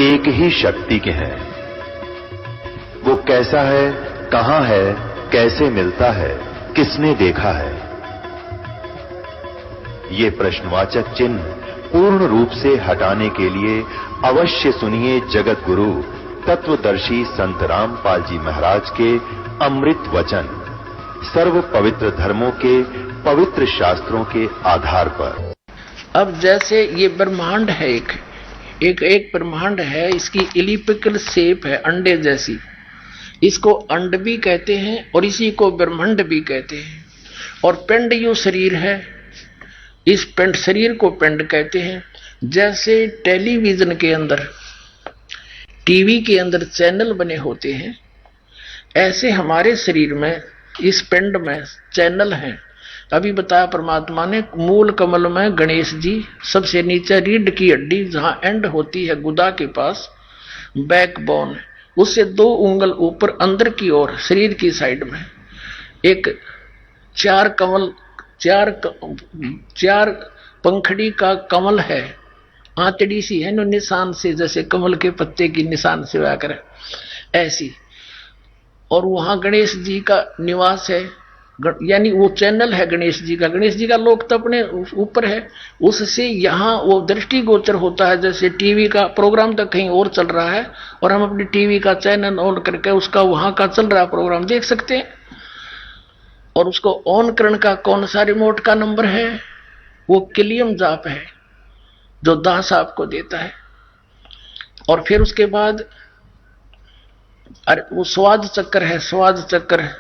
एक ही शक्ति के हैं। वो कैसा है, कहां है, कैसे मिलता है, किसने देखा है? ये प्रश्नवाचक चिन्ह पूर्ण रूप से हटाने के लिए अवश्य सुनिए जगत गुरु तत्वदर्शी संत रामपाल जी महाराज के अमृत वचन, सर्व पवित्र धर्मों के पवित्र शास्त्रों के आधार पर। अब जैसे ये ब्रह्मांड है, एक ब्रह्मांड है, इसकी इलिप्टिकल शेप है अंडे जैसी, इसको अंड भी कहते हैं और इसी को ब्रह्मांड भी कहते हैं। और पिंड यो शरीर है, इस पिंड शरीर को पिंड कहते हैं। जैसे टेलीविजन के अंदर, टीवी के अंदर चैनल बने होते हैं, ऐसे हमारे शरीर में, इस पिंड में चैनल हैं। अभी बताया परमात्मा ने, मूल कमल में गणेश जी, सबसे नीचे रीढ़ की हड्डी जहां एंड होती है गुदा के पास, बैकबोन, उससे 2 उंगल ऊपर अंदर की ओर शरीर की साइड में एक चार पंखड़ी का कमल है, आंतड़ी सी है, निशान से, जैसे कमल के पत्ते की निशान से आकर ऐसी। और वहां गणेश जी का निवास है, यानी वो चैनल है गणेश जी का। गणेश जी का लोक तो अपने ऊपर है, उससे यहाँ वो दृष्टिगोचर होता है। जैसे टीवी का प्रोग्राम तो कहीं और चल रहा है और हम अपनी टीवी का चैनल ऑन करके उसका वहां का चल रहा प्रोग्राम देख सकते हैं। और उसको ऑन करने का कौन सा रिमोट का नंबर है? वो किलियम जाप है जो दास आपको देता है। और फिर उसके बाद वो स्वाद चक्र है, स्वाद चक्र है,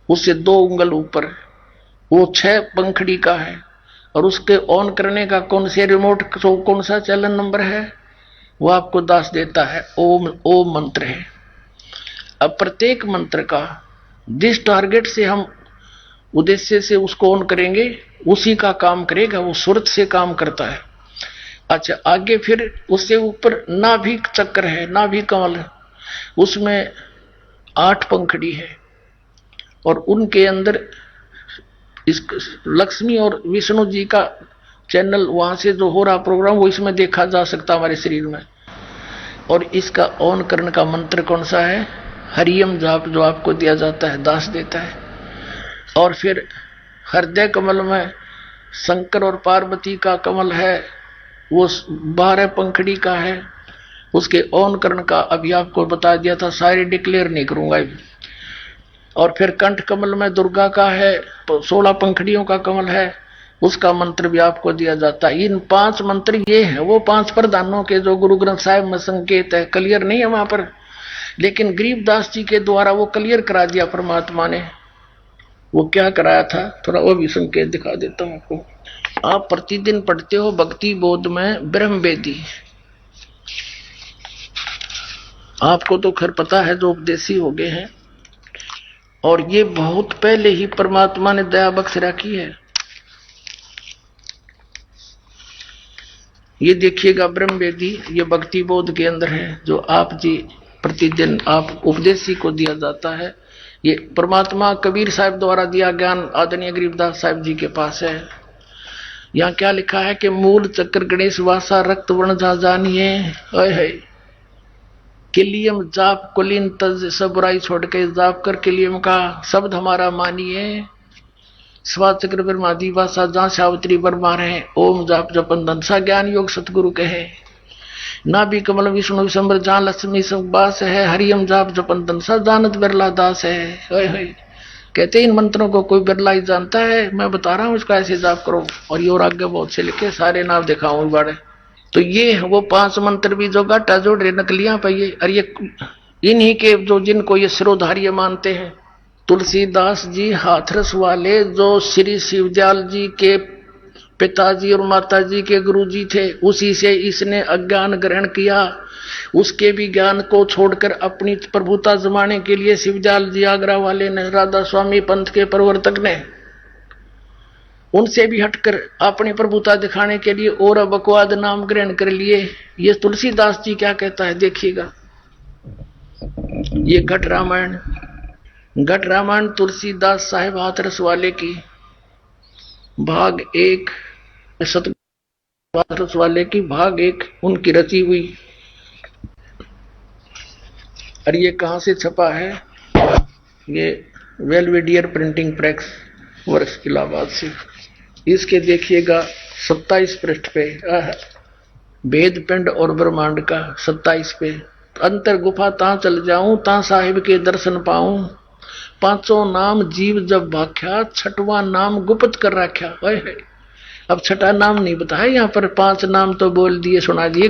उससे 2 उंगल ऊपर वो 6 पंखड़ी का है। और उसके ऑन करने का कौन से रिमोट, कौन सा चैनल नंबर है, वो आपको दास देता है। ओम, ओम मंत्र है। अब प्रत्येक मंत्र का जिस टारगेट से हम उद्देश्य से उसको ऑन करेंगे उसी का काम करेगा, वो सूरत से काम करता है। अच्छा, आगे फिर उससे ऊपर नाभि चक्र है, नाभि कमल, उसमें 8 पंखड़ी है और उनके अंदर इस लक्ष्मी और विष्णु जी का चैनल, वहां से जो हो रहा प्रोग्राम वो इसमें देखा जा सकता हमारे शरीर में। और इसका ऑन करने का मंत्र कौन सा है? हरियम जाप, जो आपको दिया जाता है, दास देता है। और फिर हृदय कमल में शंकर और पार्वती का कमल है, वो 12 पंखड़ी का है। उसके ऑन करने का अभी आपको बता दिया था, सारे डिक्लेयर नहीं करूंगा अभी। और फिर कंठ कमल में दुर्गा का है, 16 पंखड़ियों का कमल है, उसका मंत्र भी आपको दिया जाता है। इन 5 मंत्र ये हैं, वो 5 प्रधानों के जो गुरु ग्रंथ साहिब में संकेत है, क्लियर नहीं है वहां पर, लेकिन गरीबदास जी के द्वारा वो क्लियर करा दिया परमात्मा ने। वो क्या कराया था, थोड़ा वो भी संकेत दिखा देता हूं आपको। आप प्रतिदिन पढ़ते हो भक्ति बोध में ब्रह्म वेदी, आपको तो खैर पता है जो उपदेशी हो गए हैं। और ये बहुत पहले ही परमात्मा ने दया बख्श रखी है। ये देखिएगा ब्रह्म वेदी, ये भक्ति बोध के अंदर है, जो आप जी प्रतिदिन आप उपदेशी को दिया जाता है। ये परमात्मा कबीर साहब द्वारा दिया ज्ञान आदरणीय गरीबदास साहब जी के पास है। यहाँ क्या लिखा है कि मूल चक्र गणेश वासा रक्त वर्ण जा जानिए, है किलियम जाप कुलीन तज, सब बुराई छोड़ के जाप कर किलियम का शब्द हमारा मानिए। स्वाद चक्र ब्रह्मादि वासा जहाँ सावित्री बरमा रहे, ओम जाप जपन धनसा ज्ञान योग सतगुरु कहे। नाभि कमल विष्णु विशंबर जहाँ लक्ष्मी सुबास है, हरियम जाप जपन धनसा जानत बिरला दास है। कहते इन मंत्रों को कोई बिरला ही जानता है, मैं बता रहा हूँ इसका ऐसे जाप करो। और ये और आगे बहुत से लिखे, सारे नाम दिखाऊं बड़े। तो ये वो 5 मंत्र भी जो गाटा जोड़ रहे नकलियां पाइए, और ये इन्हीं के जो जिनको ये सिरोधार्य मानते हैं, तुलसीदास जी हाथरस वाले, जो श्री शिवदयाल जी के पिताजी और माताजी के गुरुजी थे, उसी से इसने अज्ञान ग्रहण किया। उसके भी ज्ञान को छोड़कर अपनी प्रभुता जमाने के लिए शिवदयाल जी आगरा वाले ने, राधा स्वामी पंथ के प्रवर्तक ने, उनसे भी हटकर अपनी प्रभुता दिखाने के लिए और बकवाद नाम ग्रहण कर लिए। ये तुलसीदास जी क्या कहता है देखिएगा। ये घट रामायण तुलसीदास साहेब हाथरस वाले की भाग 1, सतगुरु हाथरस वाले की भाग 1 उनकी रची हुई और ये कहाँ से छपा है? ये वेलवेडियर प्रिंटिंग प्रेस वर्ष इलाहाबाद से। इसके देखिएगा 27 पृष्ठ पे वेद पिंड और ब्रह्मांड का 27 पे, अंतर गुफा ता चल जाऊं ता साहिब के दर्शन पाऊं, पांचों नाम जीव जब भाख्या, छठवां नाम गुप्त कर रख्या। अब छठा नाम नहीं बताया यहाँ पर, 5 नाम तो बोल दिए, सुना दिए।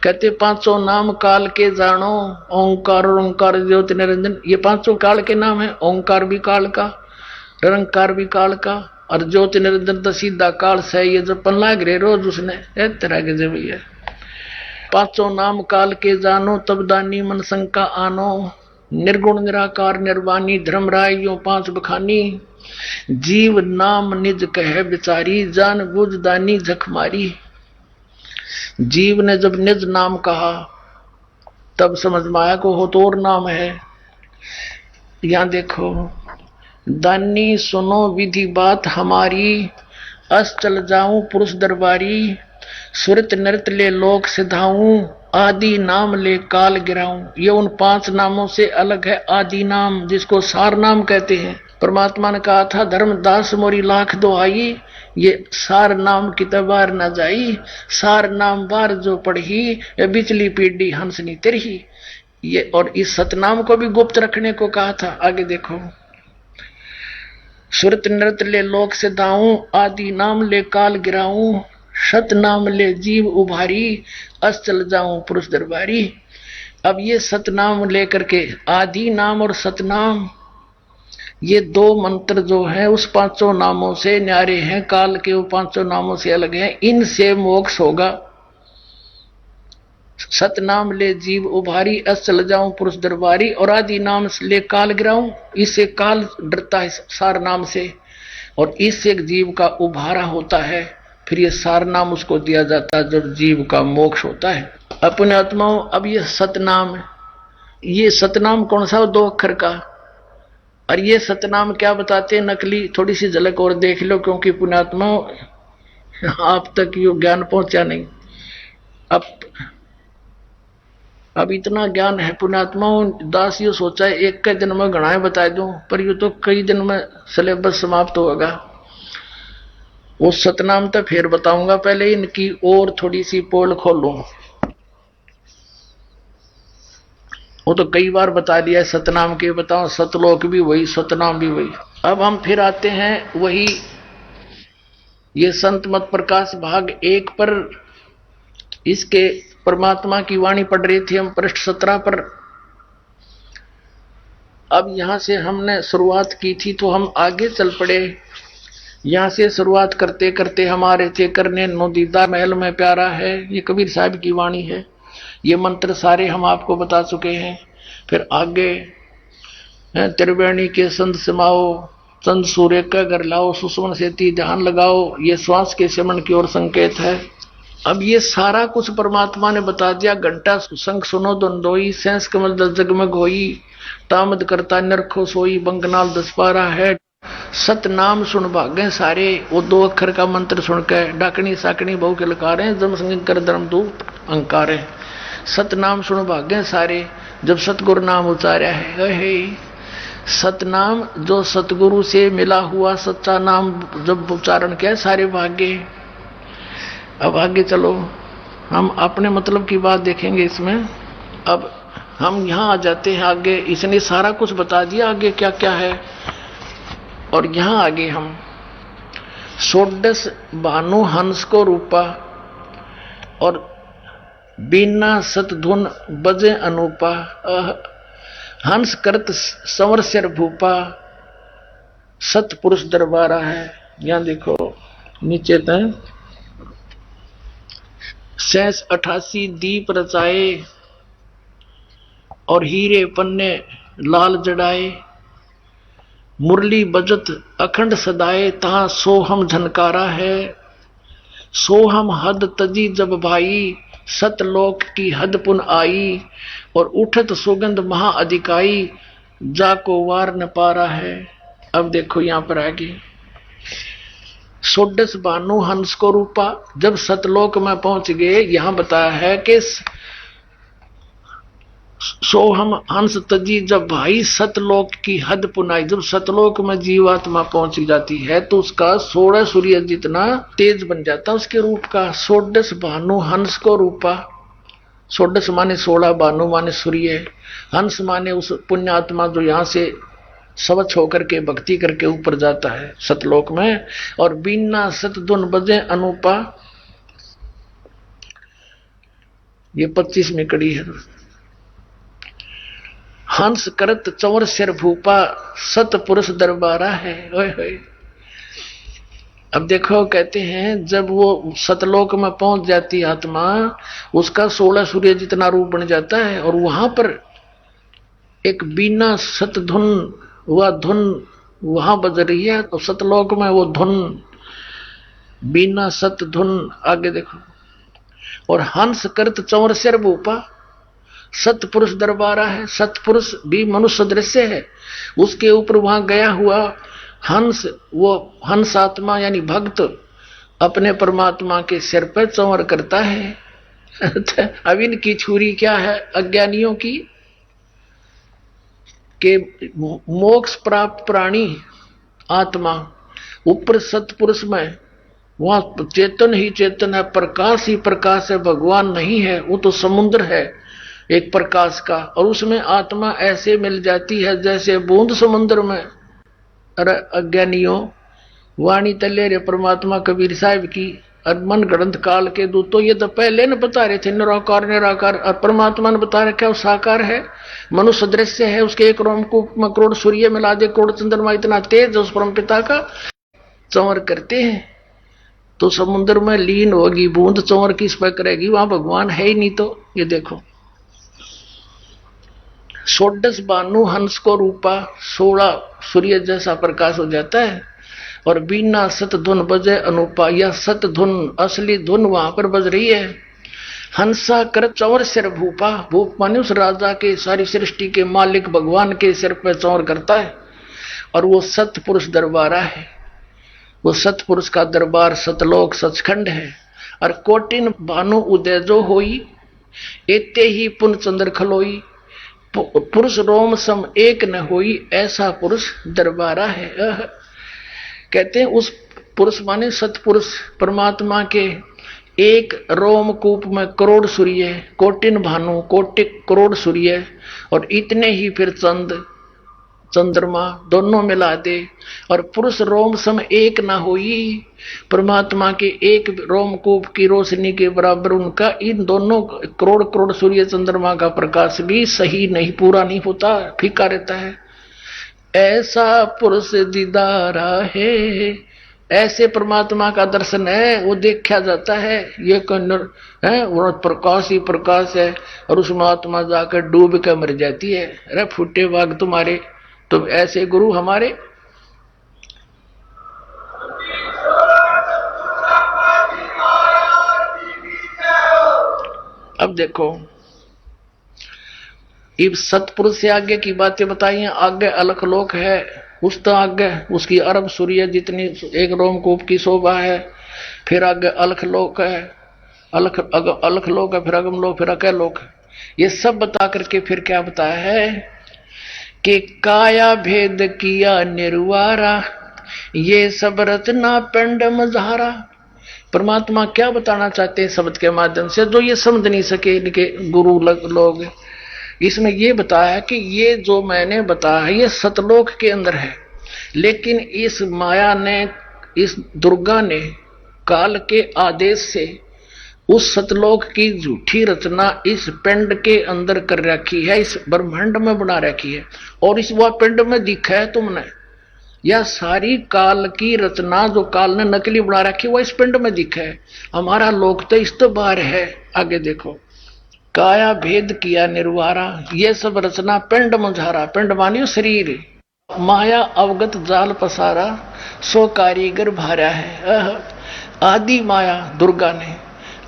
कहते पांचों नाम काल के जानो, ओंकार और ओंकार ज्योति निरंजन, ये पांचों काल के नाम है। ओंकार भी काल का, निरंकार भी काल का, और ज्योति निरंजन तो सीधा काल से ये जब पन लाग रहे रोज उसने तरह के जब है। पांचों नाम काल के जानो, तब दानी मन शंका आनो, निर्गुण निराकार निर्वाणी धर्मराय यो 5 बखानी, जीव नाम निज कहे बिचारी, जान बुझ दानी झक मारी। जीव ने जब निज नाम कहा तब समझ में आया को हो तो और नाम है। यहां देखो, दानी सुनो विधि बात हमारी, अस चल जाऊं पुरुष दरबारी, सुरत नृत ले लोक सिधाऊं, आदि नाम ले काल गिराऊं। ये उन 5 नामों से अलग है आदि नाम, जिसको सार नाम कहते हैं। परमात्मा ने कहा था धर्मदास मोरी लाख दुहाई, ये सार नाम की तबार न जाई, सार नाम बार जो पढ़ी, ये बिचली पीढ़ी हंसनी तेरही। ये और इस सतनाम को भी गुप्त रखने को कहा था। आगे देखो, सुरत नृत ले लोक से दाऊं, आदि नाम ले काल गिराऊं, सत नाम ले जीव उभारी, अस चल जाऊं पुरुष दरबारी। अब ये सतनाम लेकर के आदि नाम और सतनाम, ये 2 मंत्र जो है उस 5 नामों से न्यारे हैं, काल के वो 5 नामों से अलग हैं। इनसे मोक्ष होगा। सतनाम ले जीव उभारी, अस चल जाऊं पुरुष दरबारी, और आदि नाम ले काल गिराऊं, इससे काल डरता है सार नाम से, और इससे जीव का उभारा होता है। फिर ये सार नाम उसको दिया जाता है जब जीव का मोक्ष होता है। अपने आत्माओं, अब ये सतनाम, ये सतनाम कौन सा? 2 अक्षर का। और ये सतनाम क्या बताते हैं नकली, थोड़ी सी झलक और देख लो, क्योंकि पुण्यात्माओं आप तक ये ज्ञान पहुंचा नहीं। अब इतना ज्ञान है पुण्यात्माओं, दास ये सोचा है एक के दिन में गणाए बता दूं, पर ये तो कई दिन में सिलेबस समाप्त होगा। वो सतनाम तो फिर बताऊंगा, पहले इनकी और थोड़ी सी पोल खोलूं। वो तो कई बार बता दिया सतनाम के, बताओ सतलोक भी वही, सतनाम भी वही। अब हम फिर आते हैं वही, ये संत मत प्रकाश भाग 1 पर, इसके परमात्मा की वाणी पढ़ रही थी हम पृष्ठ 17 पर। अब यहां से हमने शुरुआत की थी तो हम आगे चल पड़े। यहां से शुरुआत करते करते हमारे थे करने नो दीदार महल में प्यारा है, ये कबीर साहब की वाणी है। ये मंत्र सारे हम आपको बता चुके हैं। फिर आगे त्रिवेणी के संत समाओ, चंद सूर्य का घर लाओ, सुषमन से ती ध्यान लगाओ, ये श्वास के सिमरण की ओर संकेत है। अब ये सारा कुछ परमात्मा ने बता दिया। घंटा संग सुनो द्वंदोई, सेंस कमल 10 जगमग होई, तामद करता नरखो सोई, बंगनाल 10 पारा है। सतनाम सुन भागे सारे, वो 2 अक्षर का मंत्र सुनकर डाकनी साकनी बहु के लकारे, जम संग कर धर्म दूप अंकारे। सतनाम सुन भागे सारे, जब सतगुरु नाम उचारा है। सतनाम जो सतगुरु से मिला हुआ सच्चा नाम जब उच्चारण किया सारे भाग्य। अब आगे चलो, हम अपने मतलब की बात देखेंगे इसमें। अब हम यहाँ आ जाते हैं आगे, इसने सारा कुछ बता दिया आगे क्या क्या है। और यहाँ आगे हम 16 भानु हंस को रूपा, और बिना सतधुन बजे अनूपा, हंस करत संवर सिर भूपा, सतपुरुष दरबारा है। यहाँ देखो नीचे तय 88 दीप रचाए, और हीरे पन्ने लाल जड़ाए, मुरली बजत अखंड सदाए, तहां सोहम झनकारा है। सोहम हद तजी जब भाई, सतलोक की हद पुन आई, और उठत सुगंध महा अधिकाई, जाको वार न पारा है। अब देखो यहां पर आगे 16 भानु हंस को रूपा, जब सतलोक में पहुंच गए, यहां बताया है कि सो हम हंस तजी, जब भाई सतलोक की हद पुनाई, जब सतलोक में जीवात्मा पहुंच जाती है तो उसका 16 सूर्य जितना तेज बन जाता उसके रूप का। 16 भानु हंस को रूपा, 16 माने 16, भानु माने सूर्य, हंस माने उस पुण्यात्मा जो यहाँ से स्वच्छ होकर के भक्ति करके ऊपर जाता है सतलोक में। और बिना सतधुन बजे अनुपा, ये 25 में कड़ी है। हंस करत चंवर सिर भूपा, सत पुरुष दरबारा है। ओए होए। अब देखो कहते हैं जब वो सतलोक में पहुंच जाती आत्मा, उसका 16 सूर्य जितना रूप बन जाता है। और वहां पर एक बिना सतधुन, वह धुन वहां बज रही है। तो सतलोक में वो धुन, बिना सतधुन, आगे देखो। और हंस करत चंवर सिर भूपा, सतपुरुष दरबारा है। सतपुरुष भी मनुष्य दृश्य है, उसके ऊपर वहां गया हुआ हंस, वो हंस आत्मा यानी भक्त अपने परमात्मा के सिर पर चंवर करता है। अब इनकी छुरी क्या है अज्ञानियों की, के मोक्ष प्राप्त प्राणी आत्मा ऊपर सतपुरुष में, वहां चेतन ही चेतन है, प्रकाश ही प्रकाश है, भगवान नहीं है, वो तो समुद्र है एक प्रकाश का। और उसमें आत्मा ऐसे मिल जाती है जैसे बूंद समुद्र में। अरे अज्ञानियों, वाणी तले रे परमात्मा कबीर साहिब की, और मन ग्रंथ काल के दूत तो ये तो पहले न बता रहे थे निराकार निराकार, और परमात्मा ने बता रखा वो साकार है, मनुष्य दृश्य है, उसके एक रोमकूप में करोड़ सूर्य मिला दे, करोड़ चंद्रमा, इतना तेज उस परम पिता का। चंवर करते हैं तो समुद्र में लीन होगी बूंद, चंवर किस पर करेगी, वहां भगवान है ही नहीं। तो ये देखो 16 भानु हंस को रूपा, 16 सूर्य जैसा प्रकाश हो जाता है। और बिना सतधुन बजे अनुपा, यह सतधुन असली धुन वहां पर बज रही है। हंसा कर चंवर सिर भूपा, भूप माने उस राजा के, सारी सृष्टि के मालिक भगवान के सिर पर चंवर करता है। और वो सतपुरुष दरबारा है, वो सतपुरुष का दरबार सतलोक सचखंड है। और कोटिन भानु उदय जो होई, एते ही पुन चंद्र खलोई, पुरुष रोम सम एक न होई, ऐसा पुरुष दरबारा है। कहते हैं उस पुरुष माने सतपुरुष परमात्मा के एक रोमकूप में करोड़ सूर्य, कोटिन भानु, कोटि करोड़ सूर्य, और इतने ही फिर चंद चंद्रमा दोनों मिला दे। और पुरुष रोम सम एक ना होई, परमात्मा के एक रोमकूप की रोशनी के बराबर उनका इन दोनों करोड़ करोड़ सूर्य चंद्रमा का प्रकाश भी सही नहीं, पूरा नहीं होता, फीका रहता है। ऐसा पुरुष दीदारा है, ऐसे परमात्मा का दर्शन है, वो देखा जाता है। ये है वो प्रकाश ही प्रकाश है, और उसमें आत्मा जाकर डूब कर मर जाती है। अरे फूटे बाग तुम्हारे, तो ऐसे गुरु हमारे। अब देखो इब सतपुरुष से आगे की बातें बताई। आगे अलख लोक है, उस तो आगे उसकी अरब सूर्य जितनी एक रोमकूप की शोभा है। फिर आगे अलख लोक है, अलख लोक है, फिर अगम लोक, फिर अकय लोक है। ये सब बता करके फिर क्या बताया है कि काया भेद किया निर्वारा, ये सब रचना पिंड मझारा। परमात्मा क्या बताना चाहते हैं शब्द के माध्यम से, जो ये समझ नहीं सके इनके गुरु लोग। इसमें ये बताया कि ये जो मैंने बताया ये सतलोक के अंदर है, लेकिन इस माया ने, इस दुर्गा ने काल के आदेश से उस सतलोक की झूठी रचना इस पिंड के अंदर कर रखी है, इस ब्रह्मांड में बना रखी है। और इस वह पिंड में दिखा है तुमने, यह सारी काल की रचना जो काल ने नकली बना रखी है वह इस पिंड में दिखा है। हमारा लोक तो इस तो बाहर है। आगे देखो, काया भेद किया निर्वारा, ये सब रचना पिंड मुझारा, पिंड मानियो शरीर, माया अवगत जाल पसारा, सो कारीगर भारा है। आदि माया दुर्गा ने,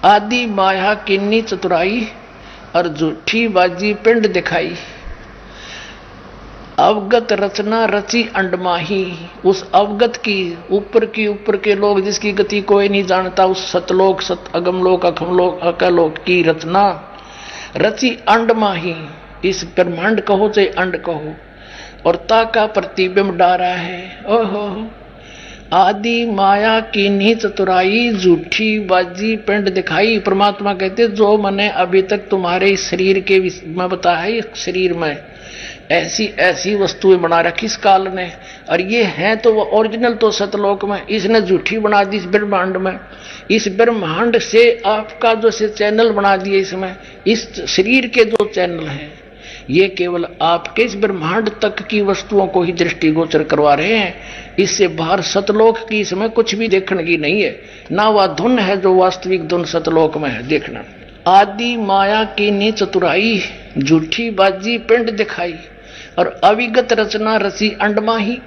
आदि माया किन्नी चतुराई, और झूठी बाजी पिंड दिखाई। अवगत रचना रची अंडमाही, उस अवगत की ऊपर के लोग जिसकी गति कोई नहीं जानता, उस सतलोक सत अगमलोक अखमलोक अकलोक की रचना रची अंडमाही, इस ब्रह्मांड कहो चाहे अंड कहो, और ता का प्रतिबिंब डारा है। ओहो, आदि माया की नी चतुराई, झूठी बाजी पिंड दिखाई। परमात्मा कहते जो मैंने अभी तक तुम्हारे इस शरीर के में बताया है, इस शरीर में ऐसी ऐसी वस्तुएं बना रखी इस काल ने, और ये है तो वो ओरिजिनल तो सतलोक में, इसने झूठी बना दी इस ब्रह्मांड में। इस ब्रह्मांड से आपका जो से चैनल बना दिए, इसमें इस शरीर के जो चैनल हैं ये केवल आपके इस ब्रह्मांड तक की वस्तुओं को ही दृष्टिगोचर करवा रहे हैं। इससे बाहर सतलोक की इसमें कुछ भी देखने की नहीं है, ना वह धुन है जो वास्तविक धुन सतलोक में है देखना। आदि माया की नी चतुराई, झूठी बाजी पिंड दिखाई, और अविगत रचना रसी अंडमा ही।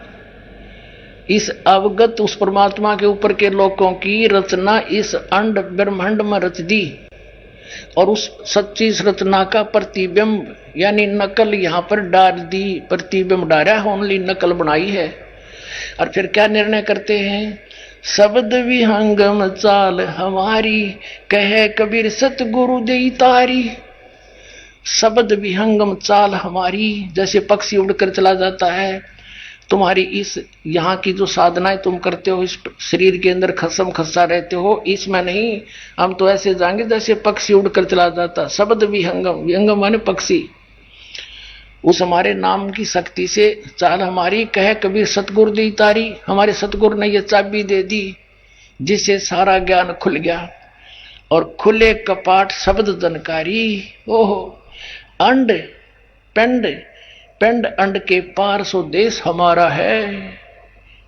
इस अवगत उस परमात्मा के ऊपर के लोगों की रचना इस अंड ब्रह्मांड में रच दी, और उस सच्ची रचना का प्रतिबिंब यानी नकल यहां पर डाल दी। प्रतिबिंब डारा, ओनली नकल बनाई है। और फिर क्या निर्णय करते हैं, शब्द विहंगम चाल हमारी, कहे कबीर सतगुरु देई तारी। शब्द विहंगम चाल हमारी, जैसे पक्षी उड़कर चला जाता है, तुम्हारी इस यहाँ की जो साधनाएं तुम करते हो, इस शरीर के अंदर खसम खसा रहते हो, इसमें नहीं, हम तो ऐसे जाएंगे जैसे पक्षी उड़कर चला जाता। शब्द विहंगम, विहंगम माने पक्षी, उस हमारे नाम की शक्ति से चाल हमारी, कहे कबीर सतगुरु दी तारी। हमारे सतगुरु ने ये चाबी दे दी जिससे सारा ज्ञान खुल गया, और खुले कपाट शब्द जनकारी। ओहो, अंड पिंड, पिंड अंड के पार सो देश हमारा है।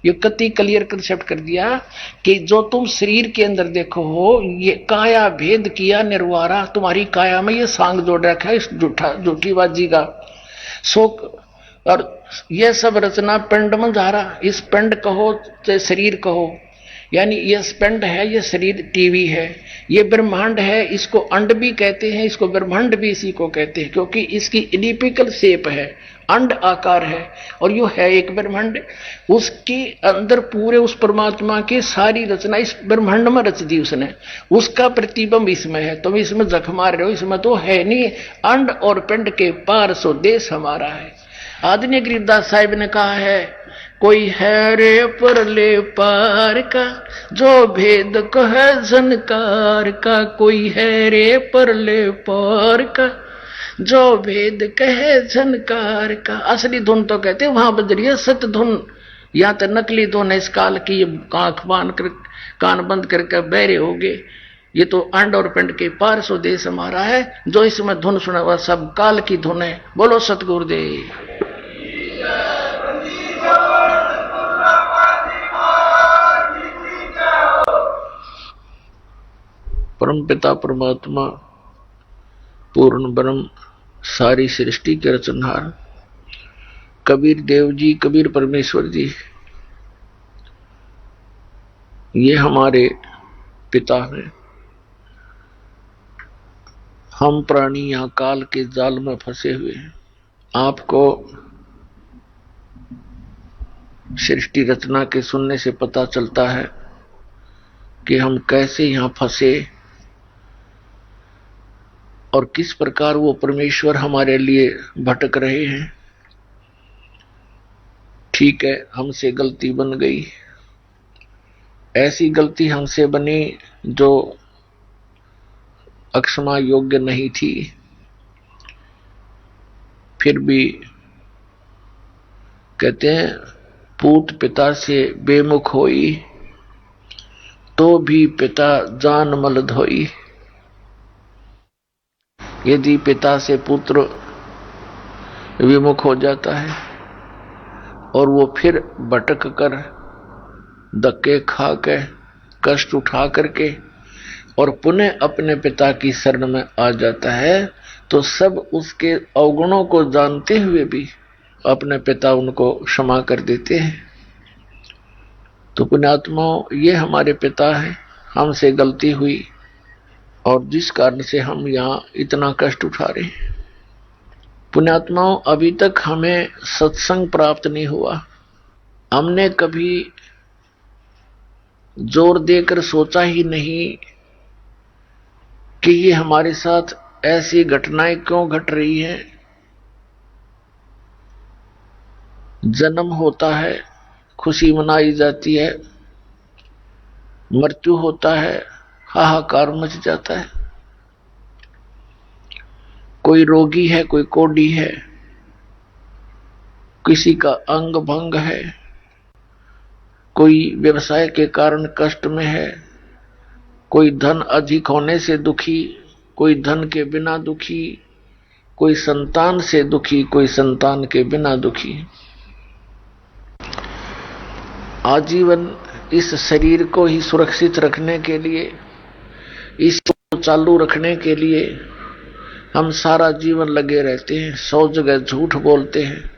ये कति क्लियर कंसेप्ट कर दिया कि जो तुम शरीर के अंदर देखो हो, ये काया भेद किया निर्वारा, तुम्हारी काया में ये सांग जोड़ रखा है इस झूठी बाजी का शोक। और ये सब रचना पिंड में जा रहा, इस पिंड कहो चाहे शरीर कहो, यानी ये पिंड है, ये शरीर टीवी है, ये ब्रह्मांड है, इसको अंड भी कहते हैं, इसको ब्रह्मांड भी इसी को कहते हैं, क्योंकि इसकी इलिप्टिकल शेप है, अंड आकार है, और यो है एक ब्रह्मांड। उसके अंदर पूरे उस परमात्मा की सारी रचना इस ब्रह्मांड में रच दी उसने, उसका प्रतिबिंब इसमें है। तुम इसमें जख मार रहे हो, इसमें तो है नहीं। अंड और पिंड के पार सो देश हमारा है। आदरणीय गरीबदास साहिब ने कहा है, कोई है रे परले पार का, जो भेद कहे झनकार का। कोई है रे परले पार का, जो भेद कहे झनकार का। असली धुन तो कहते वहां बज रही है सत धुन, या तो नकली धुन है इस काल की, आंख बांध कर कान बंद करके बहरे हो गए। ये तो अंड और पिंड के पार सो देश हमारा है। जो इसमें धुन सुना हुआ सब काल की धुन है। बोलो सतगुरुदेव। परम पिता परमात्मा पूर्ण ब्रह्म सारी सृष्टि के रचनहार कबीर देव जी, कबीर परमेश्वर जी, ये हमारे पिता हैं। हम प्राणी यहाँ काल के जाल में फंसे हुए हैं। आपको सृष्टि रचना के सुनने से पता चलता है कि हम कैसे यहाँ फंसे और किस प्रकार वो परमेश्वर हमारे लिए भटक रहे हैं। ठीक है, हमसे गलती बन गई, ऐसी गलती हमसे बनी जो अक्षमा योग्य नहीं थी, फिर भी कहते हैं पूत पिता से बेमुख होई, तो भी पिता जान मल धोई। यदि पिता से पुत्र विमुख हो जाता है और वो फिर भटक कर धक्के खा के कष्ट उठा करके और पुनः अपने पिता की शरण में आ जाता है, तो सब उसके अवगुणों को जानते हुए भी अपने पिता उनको क्षमा कर देते हैं। तो पुण्यात्माओं, ये हमारे पिता हैं, हमसे गलती हुई और जिस कारण से हम यहाँ इतना कष्ट उठा रहे हैं। पुण्यात्माओं, अभी तक हमें सत्संग प्राप्त नहीं हुआ। हमने कभी जोर देकर सोचा ही नहीं कि ये हमारे साथ ऐसी घटनाएं क्यों घट रही हैं, जन्म होता है, खुशी मनाई जाती है, मृत्यु होता है, हाहाकार मच जाता है। कोई रोगी है, कोई कोढ़ी है, किसी का अंग भंग है, कोई व्यवसाय के कारण कष्ट में है, कोई धन अधिक होने से दुखी, कोई धन के बिना दुखी, कोई संतान से दुखी, कोई संतान के बिना दुखी। आजीवन इस शरीर को ही सुरक्षित रखने के लिए, इसको चालू रखने के लिए हम सारा जीवन लगे रहते हैं। 100 जगह झूठ बोलते हैं,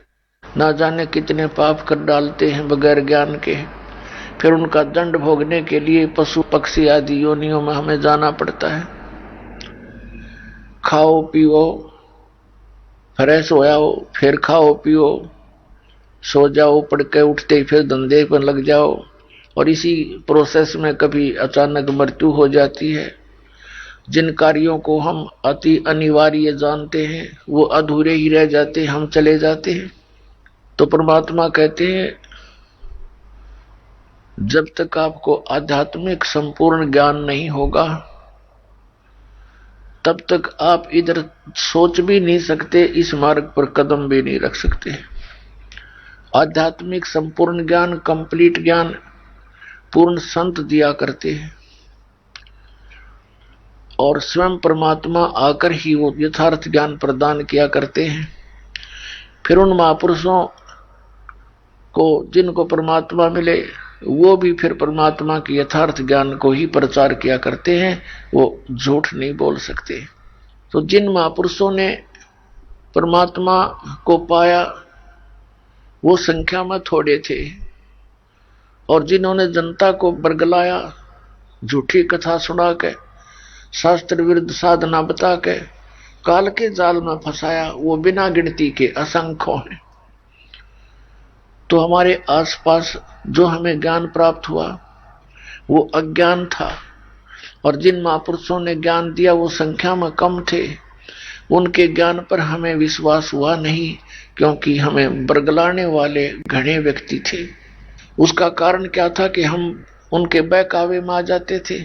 ना जाने कितने पाप कर डालते हैं बगैर ज्ञान के। फिर उनका दंड भोगने के लिए पशु पक्षी आदि योनियों में हमें जाना पड़ता है। खाओ पियो, फ्रेश हो जाओ, फिर खाओ पियो, सो जाओ, पढ़ के उठते ही फिर धंधे पर लग जाओ, और इसी प्रोसेस में कभी अचानक मृत्यु हो जाती है। जिन कार्यों को हम अति अनिवार्य जानते हैं वो अधूरे ही रह जाते हैं, हम चले जाते हैं। तो परमात्मा कहते हैं, जब तक आपको आध्यात्मिक संपूर्ण ज्ञान नहीं होगा तब तक आप इधर सोच भी नहीं सकते, इस मार्ग पर कदम भी नहीं रख सकते। आध्यात्मिक संपूर्ण ज्ञान, कंप्लीट ज्ञान पूर्ण संत दिया करते हैं, और स्वयं परमात्मा आकर ही वो यथार्थ ज्ञान प्रदान किया करते हैं। फिर उन महापुरुषों को जिनको परमात्मा मिले वो भी फिर परमात्मा के यथार्थ ज्ञान को ही प्रचार किया करते हैं, वो झूठ नहीं बोल सकते। तो जिन महापुरुषों ने परमात्मा को पाया वो संख्या में थोड़े थे, और जिन्होंने जनता को बरगलाया, झूठी कथा सुना के, शास्त्र विरुद्ध साधना बता के काल के जाल में फंसाया, वो बिना गिनती के असंख्य हैं। तो हमारे आसपास जो हमें ज्ञान प्राप्त हुआ वो अज्ञान था, और जिन महापुरुषों ने ज्ञान दिया वो संख्या में कम थे। उनके ज्ञान पर हमें विश्वास हुआ नहीं, क्योंकि हमें बरगलाने वाले घने व्यक्ति थे। उसका कारण क्या था कि हम उनके बहकावे में आ जाते थे।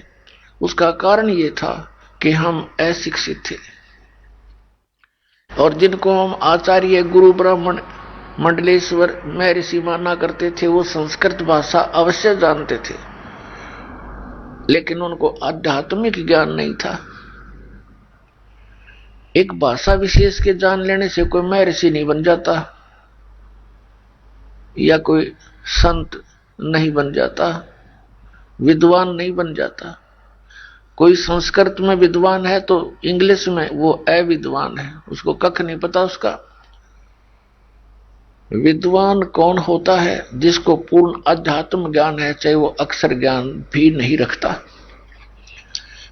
उसका कारण ये था कि हम अशिक्षित थे, और जिनको हम आचार्य, गुरु, ब्राह्मण, मंडलेश्वर, महर्षि माना करते थे वो संस्कृत भाषा अवश्य जानते थे, लेकिन उनको आध्यात्मिक ज्ञान नहीं था। एक भाषा विशेष के जान लेने से कोई महर्षि नहीं बन जाता, या कोई संत नहीं बन जाता, विद्वान नहीं बन जाता। कोई संस्कृत में विद्वान है तो इंग्लिश में वो अविद्वान है, उसको कख नहीं पता उसका। विद्वान कौन होता है? जिसको पूर्ण अध्यात्म ज्ञान है, चाहे वो अक्षर ज्ञान भी नहीं रखता।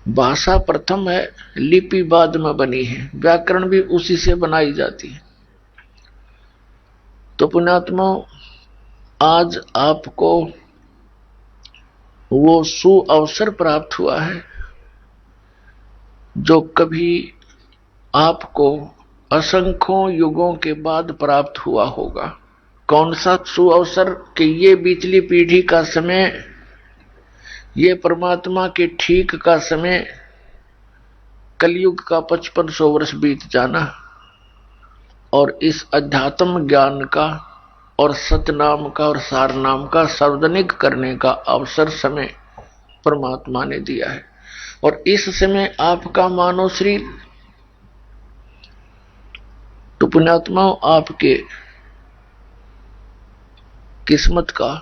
भाषा प्रथम है, लिपि बाद में बनी है, व्याकरण भी उसी से बनाई जाती है। तो पुण्यात्मा, आज आपको वो सुअवसर प्राप्त हुआ है जो कभी आपको असंख्यों युगों के बाद प्राप्त हुआ होगा। कौन सा सुअवसर? कि ये बीचली पीढ़ी का समय, ये परमात्मा के ठीक का समय, कलयुग का 5500 वर्ष बीत जाना, और इस अध्यात्म ज्ञान का और सतनाम का और सारनाम का सार्वजनिक करने का अवसर समय परमात्मा ने दिया है। और इस समय आपका मानव शरीर, तो पुण्यात्मा आपके किस्मत का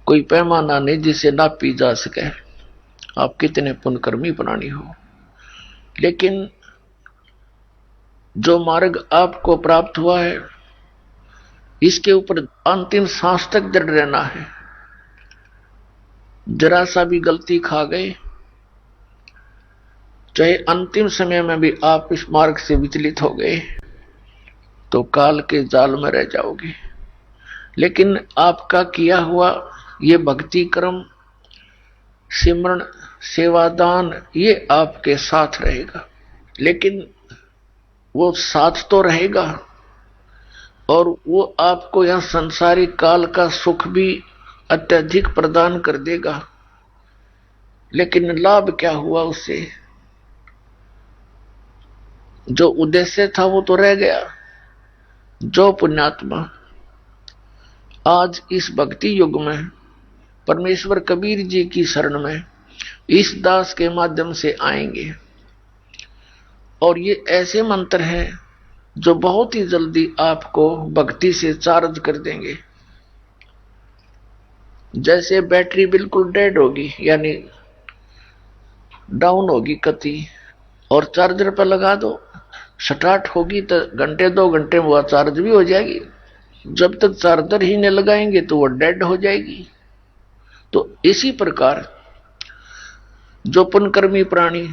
कोई पैमाना नहीं जिसे नापी जा सके, आप कितने पुण्यकर्मी प्राणी हो। लेकिन जो मार्ग आपको प्राप्त हुआ है इसके ऊपर अंतिम सांस तक जड़ रहना है। जरा सा भी गलती खा गए, चाहे अंतिम समय में भी आप इस मार्ग से विचलित हो गए, तो काल के जाल में रह जाओगे। लेकिन आपका किया हुआ ये भक्ति कर्म, सिमरण, सेवादान, ये आपके साथ रहेगा। लेकिन वो साथ तो रहेगा, और वो आपको यह संसारिक काल का सुख भी अत्यधिक प्रदान कर देगा, लेकिन लाभ क्या हुआ उससे? जो उद्देश्य था वो तो रह गया। जो पुण्यात्मा आज इस भक्ति युग में परमेश्वर कबीर जी की शरण में इस दास के माध्यम से आएंगे, और ये ऐसे मंत्र हैं जो बहुत ही जल्दी आपको भक्ति से चार्ज कर देंगे। जैसे बैटरी बिल्कुल डेड होगी, यानी डाउन होगी कति, और चार्जर पर लगा दो, स्टार्ट होगी तो घंटे 2 घंटे में वह चार्ज भी हो जाएगी। जब तक चार्जर ही नहीं लगाएंगे तो वो डेड हो जाएगी। तो इसी प्रकार जो पुण्यकर्मी प्राणी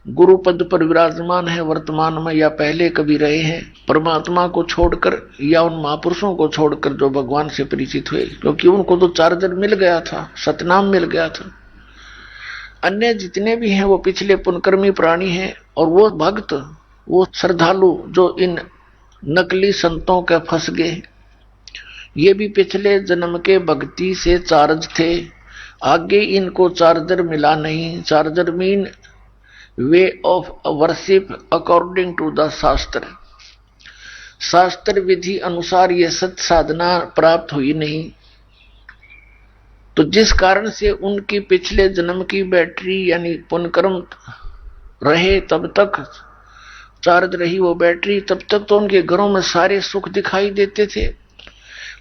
गुरु पद पर विराजमान है वर्तमान में या पहले कभी रहे हैं, परमात्मा को छोड़कर या उन महापुरुषों को छोड़कर जो भगवान से परिचित हुए, क्योंकि उनको तो चार्जर मिल गया था, सतनाम मिल गया था। अन्य जितने भी हैं वो पिछले पुण्यकर्मी प्राणी हैं, और वो भक्त, वो श्रद्धालु जो इन नकली संतों के फंस गए, ये भी पिछले जन्म के भक्ति से चार्ज थे। आगे इनको चार्जर मिला नहीं। चार्जर mean way of worship according to the shastra. शास्त्र विधि अनुसार ये सत साधना प्राप्त हुई नहीं, तो जिस कारण से उनकी पिछले जन्म की बैटरी यानी पुण्यकर्म रहे, तब तक चार्ज रही वो बैटरी, तब तक तो उनके घरों में सारे सुख दिखाई देते थे,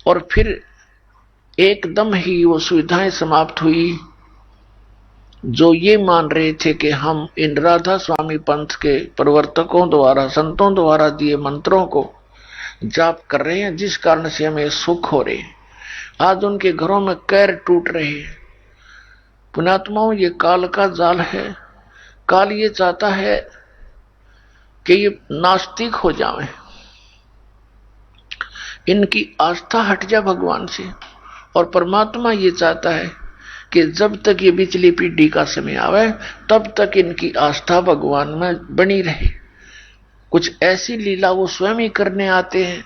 और फिर एकदम ही वो सुविधाएं समाप्त हुई। जो ये मान रहे थे कि हम इन राधा स्वामी पंथ के प्रवर्तकों द्वारा, संतों द्वारा दिए मंत्रों को जाप कर रहे हैं, जिस कारण से हमें सुख हो रहे, आज उनके घरों में कैर टूट रहे हैं। पुण्यात्माओं, ये काल का जाल है। काल ये चाहता है कि ये नास्तिक हो जाएं, इनकी आस्था हट जाए भगवान से, और परमात्मा ये चाहता है कि जब तक ये पिछली पीढ़ी का समय आवे तब तक इनकी आस्था भगवान में बनी रहे। कुछ ऐसी लीला वो स्वयं ही करने आते हैं,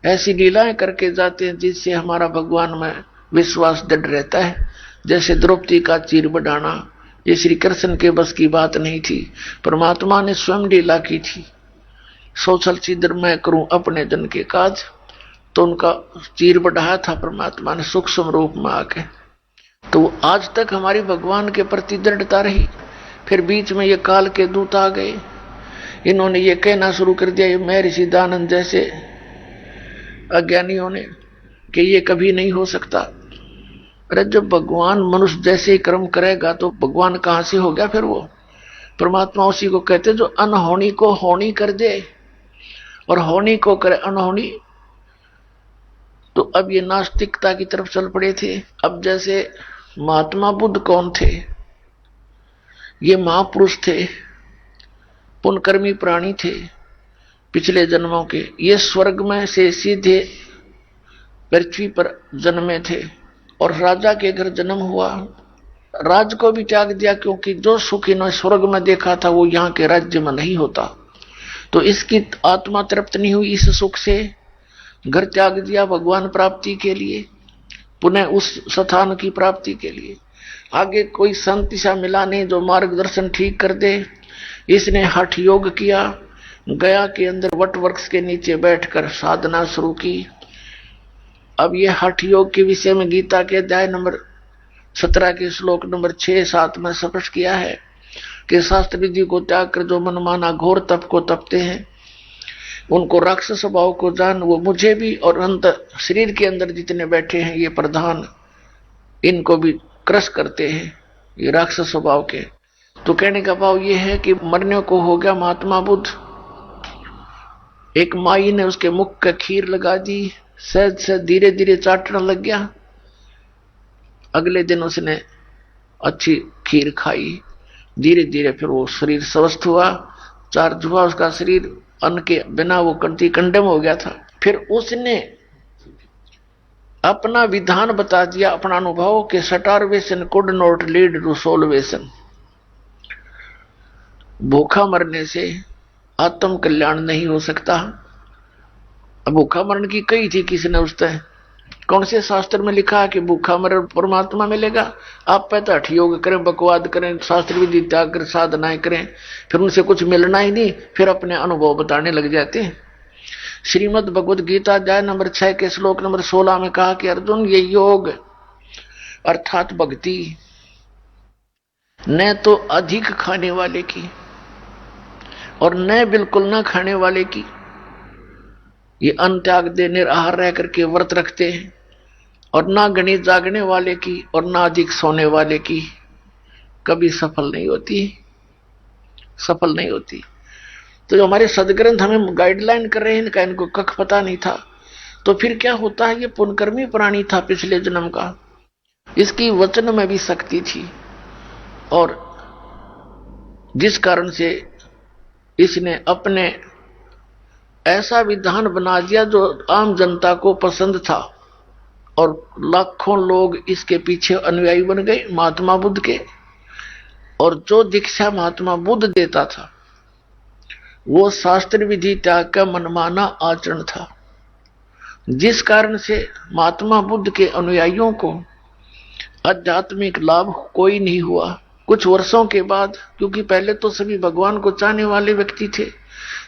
ऐसी लीलाएं करके जाते हैं जिससे हमारा भगवान में विश्वास दृढ़ रहता है। जैसे द्रौपदी का चीर बढ़ाना, ये श्री कृष्ण के बस की बात नहीं थी, परमात्मा ने स्वयं लीला की थी। सोचल छिद्र मैं करूं अपने जन के काज, तो उनका चीर बढ़ाया था परमात्मा ने सूक्ष्म रूप में आके। तो आज तक हमारी भगवान के प्रति दृढ़ता रही। फिर बीच में ये काल के दूत आ गए, इन्होंने ये कहना शुरू कर दिया, महर्षि दानंद जैसे अज्ञानियों ने, कि ये कभी नहीं हो सकता। अरे जब भगवान मनुष्य जैसे ही कर्म करेगा तो भगवान कहां से हो गया? फिर वो परमात्मा उसी को कहते जो अनहोनी को होनी कर दे और होनी को करे अनहोनी। तो अब ये नास्तिकता की तरफ चल पड़े थे। अब जैसे महात्मा बुद्ध कौन थे? ये महापुरुष थे, पुण्यकर्मी प्राणी थे पिछले जन्मों के। ये स्वर्ग में से सीधे पृथ्वी पर जन्मे थे और राजा के घर जन्म हुआ। राज को भी त्याग दिया, क्योंकि जो सुख इन्होंने स्वर्ग में देखा था वो यहाँ के राज्य में नहीं होता। तो इसकी आत्मा तृप्त नहीं हुई इस सुख से, घर त्याग दिया भगवान प्राप्ति के लिए, पुनः उस स्थान की प्राप्ति के लिए। आगे कोई संत सा मिला नहीं जो मार्गदर्शन ठीक कर दे। इसने हठ योग किया, गया के अंदर वट वृक्ष के नीचे बैठकर साधना शुरू की। अब ये हठ योग के विषय में गीता के अध्याय नंबर 17 के श्लोक नंबर 6-7 में स्पष्ट किया है कि शास्त्र विधि को त्याग कर जो मनमाना घोर तप को तपते हैं, उनको राक्षस स्वभाव को जान, वो मुझे भी और अंतर शरीर के अंदर जितने बैठे हैं ये प्रधान, इनको भी क्रश करते हैं ये राक्षस स्वभाव के। तो कहने का भाव ये है कि मरने को हो गया महात्मा बुद्ध। एक माई ने उसके मुख का खीर लगा दी, सहज से धीरे धीरे चाटने लग गया। अगले दिन उसने अच्छी खीर खाई, धीरे धीरे फिर वो शरीर स्वस्थ हुआ, चार्ज हुआ उसका शरीर। अन्न के बिना वो कंठी कंडम हो गया था। फिर उसने अपना विधान बता दिया, अपना अनुभव कि starvation could not lead to salvation. भूखा मरने से आत्म कल्याण नहीं हो सकता। अब भूखा मरण की कही थी किसने उससे? कौन से शास्त्र में लिखा है कि भूखा मरण परमात्मा मिलेगा? आप पहले हठ योग करें, बकवाद करें, शास्त्र विधि त्याग कर साधनाएं करें, फिर उनसे कुछ मिलना ही नहीं, फिर अपने अनुभव बताने लग जाते हैं। श्रीमद् भगवद गीता अध्याय नंबर 6 के श्लोक नंबर 16 में कहा कि अर्जुन, ये योग अर्थात भक्ति न तो अधिक खाने वाले की और न बिल्कुल न खाने वाले की, ये अन्न त्याग दे निराहार रह करके व्रत रखते हैं, और ना गणित जागने वाले की और ना अधिक सोने वाले की कभी सफल नहीं होती, सफल नहीं होती। तो जो हमारे सदग्रंथ हमें गाइडलाइन कर रहे हैं, इनका इनको कख पता नहीं था। तो फिर क्या होता है, ये पुनकर्मी प्राणी था पिछले जन्म का, इसकी वचन में भी शक्ति थी, और जिस कारण से इसने अपने ऐसा विधान बना दिया जो आम जनता को पसंद था, और लाखों लोग इसके पीछे अनुयायी बन गए महात्मा बुद्ध के। और जो दीक्षा महात्मा बुद्ध देता था वो शास्त्र विधि त्याग का मनमाना आचरण था, जिस कारण से महात्मा बुद्ध के अनुयायियों को आध्यात्मिक लाभ कोई नहीं हुआ। कुछ वर्षों के बाद, क्योंकि पहले तो सभी भगवान को चाहने वाले व्यक्ति थे,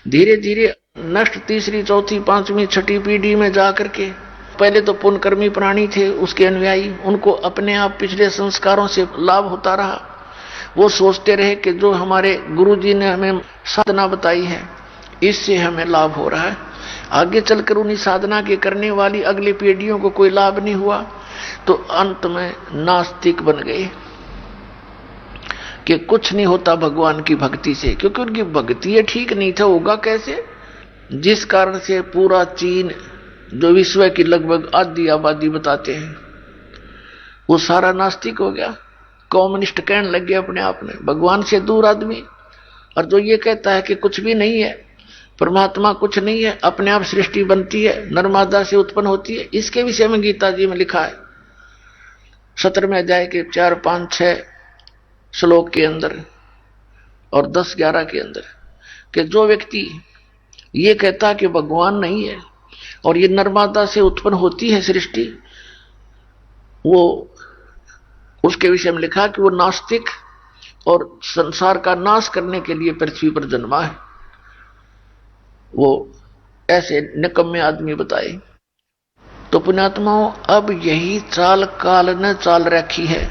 धीरे धीरे नष्ट तीसरी चौथी पांचवी छठी पीढ़ी में जाकर के, पहले तो पुण्यकर्मी प्राणी थे उसके अनुयायी, उनको अपने आप पिछले संस्कारों से लाभ होता रहा। वो सोचते रहे कि जो हमारे गुरुजी ने हमें साधना बताई है इससे हमें लाभ हो रहा है। आगे चलकर उन्हीं साधना के करने वाली अगली पीढ़ियों को कोई लाभ नहीं हुआ, तो अंत में नास्तिक बन गए कि कुछ नहीं होता भगवान की भक्ति से, क्योंकि उनकी भक्ति ठीक नहीं था, होगा कैसे? जिस कारण से पूरा चीन, जो विश्व की लगभग आधी आबादी बताते हैं, वो सारा नास्तिक हो गया, कम्युनिस्ट कहने लग गया अपने आप में, भगवान से दूर आदमी। और जो ये कहता है कि कुछ भी नहीं है, परमात्मा कुछ नहीं है, अपने आप सृष्टि बनती है, नर्मदा से उत्पन्न होती है, इसके विषय में गीता जी में लिखा है 17वें अध्याय के 4, 5, 6 श्लोक के अंदर और 10, 11 के अंदर, कि जो व्यक्ति ये कहता कि भगवान नहीं है और ये नर्मदा से उत्पन्न होती है सृष्टि, वो उसके विषय में लिखा कि वो नास्तिक और संसार का नाश करने के लिए पृथ्वी पर जन्मा है। वो ऐसे निकम्मे आदमी बताए। तो पुण्यात्माओं, अब यही चाल काल ने चाल रखी है।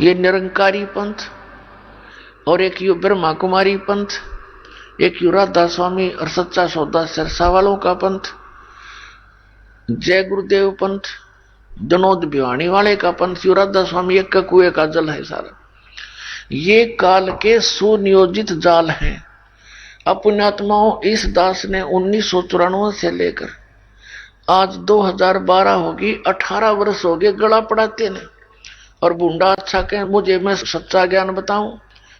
ये निरंकारी पंथ और एक यू ब्रह्मा कुमारी पंथ, एक यू राधा स्वामी और सच्चा सौदा सरसा वालों का पंथ, जय गुरुदेव पंथ, जनोद भिवानी वाले का पंथ, यू राधा स्वामी एक का कुएं का जल है सारा। ये काल के सुनियोजित जाल हैं। अब पुण्यात्माओं, इस दास ने 1994 से लेकर आज 2012 होगी, 18 वर्ष हो गए गला पड़ाते ने। और बूंदा अच्छा कहें, मुझे मैं सच्चा ज्ञान बताऊं,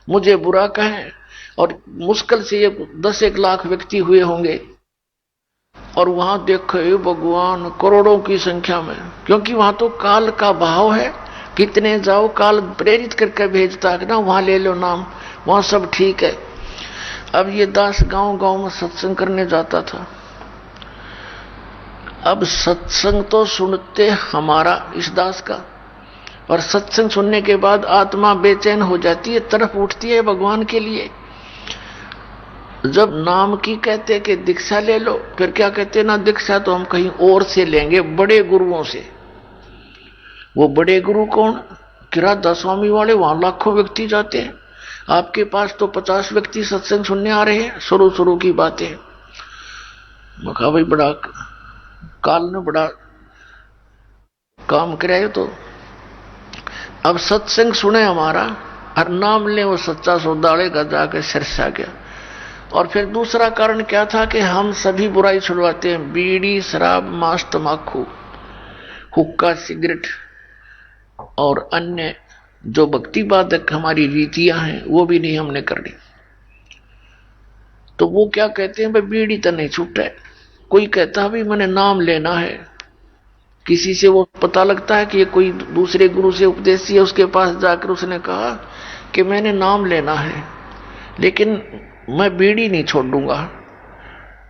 मुझे बुरा कहें, और मुश्किल से ये 10-1 लाख व्यक्ति हुए होंगे। और वहां देखो भगवान करोड़ों की संख्या में, क्योंकि वहां तो काल का भाव है, कितने जाओ काल प्रेरित करके भेजता है ना, वहां ले लो नाम, वहां सब ठीक है। अब ये दास गांव गांव में सत्संग करने जाता था। अब सत्संग तो सुनते हमारा इस दास का, और सत्संग सुनने के बाद आत्मा बेचैन हो जाती है, तरफ उठती है भगवान के लिए। जब नाम की कहते कि दीक्षा ले लो, फिर क्या कहते ना, दीक्षा तो हम कहीं और से लेंगे, बड़े गुरुओं से। वो बड़े गुरु कौन? कि राधा स्वामी वाले, वहां लाखों व्यक्ति जाते हैं, आपके पास तो 50 व्यक्ति सत्संग सुनने आ रहे हैं। शुरू की बातें। मैं कहा भाई बड़ा काल ने बड़ा काम कराए। तो अब सत्संग सुने हमारा, हर नाम ले वो सच्चा सौदाले का जाकर सरसा गया। और फिर दूसरा कारण क्या था कि हम सभी बुराई छुड़वाते हैं, बीड़ी, शराब, मांस, तमाकू, हुक्का, सिगरेट और अन्य जो भक्ति बाधक हमारी रीतियां हैं वो भी नहीं हमने करनी। तो वो क्या कहते हैं, भाई बीड़ी तो नहीं छूटा है। कोई कहता है भाई मैंने नाम लेना है, किसी से वो पता लगता है कि ये कोई दूसरे गुरु से उपदेशी है, उसके पास जाकर उसने कहा कि मैंने नाम लेना है लेकिन मैं बीड़ी नहीं छोड़ दूंगा।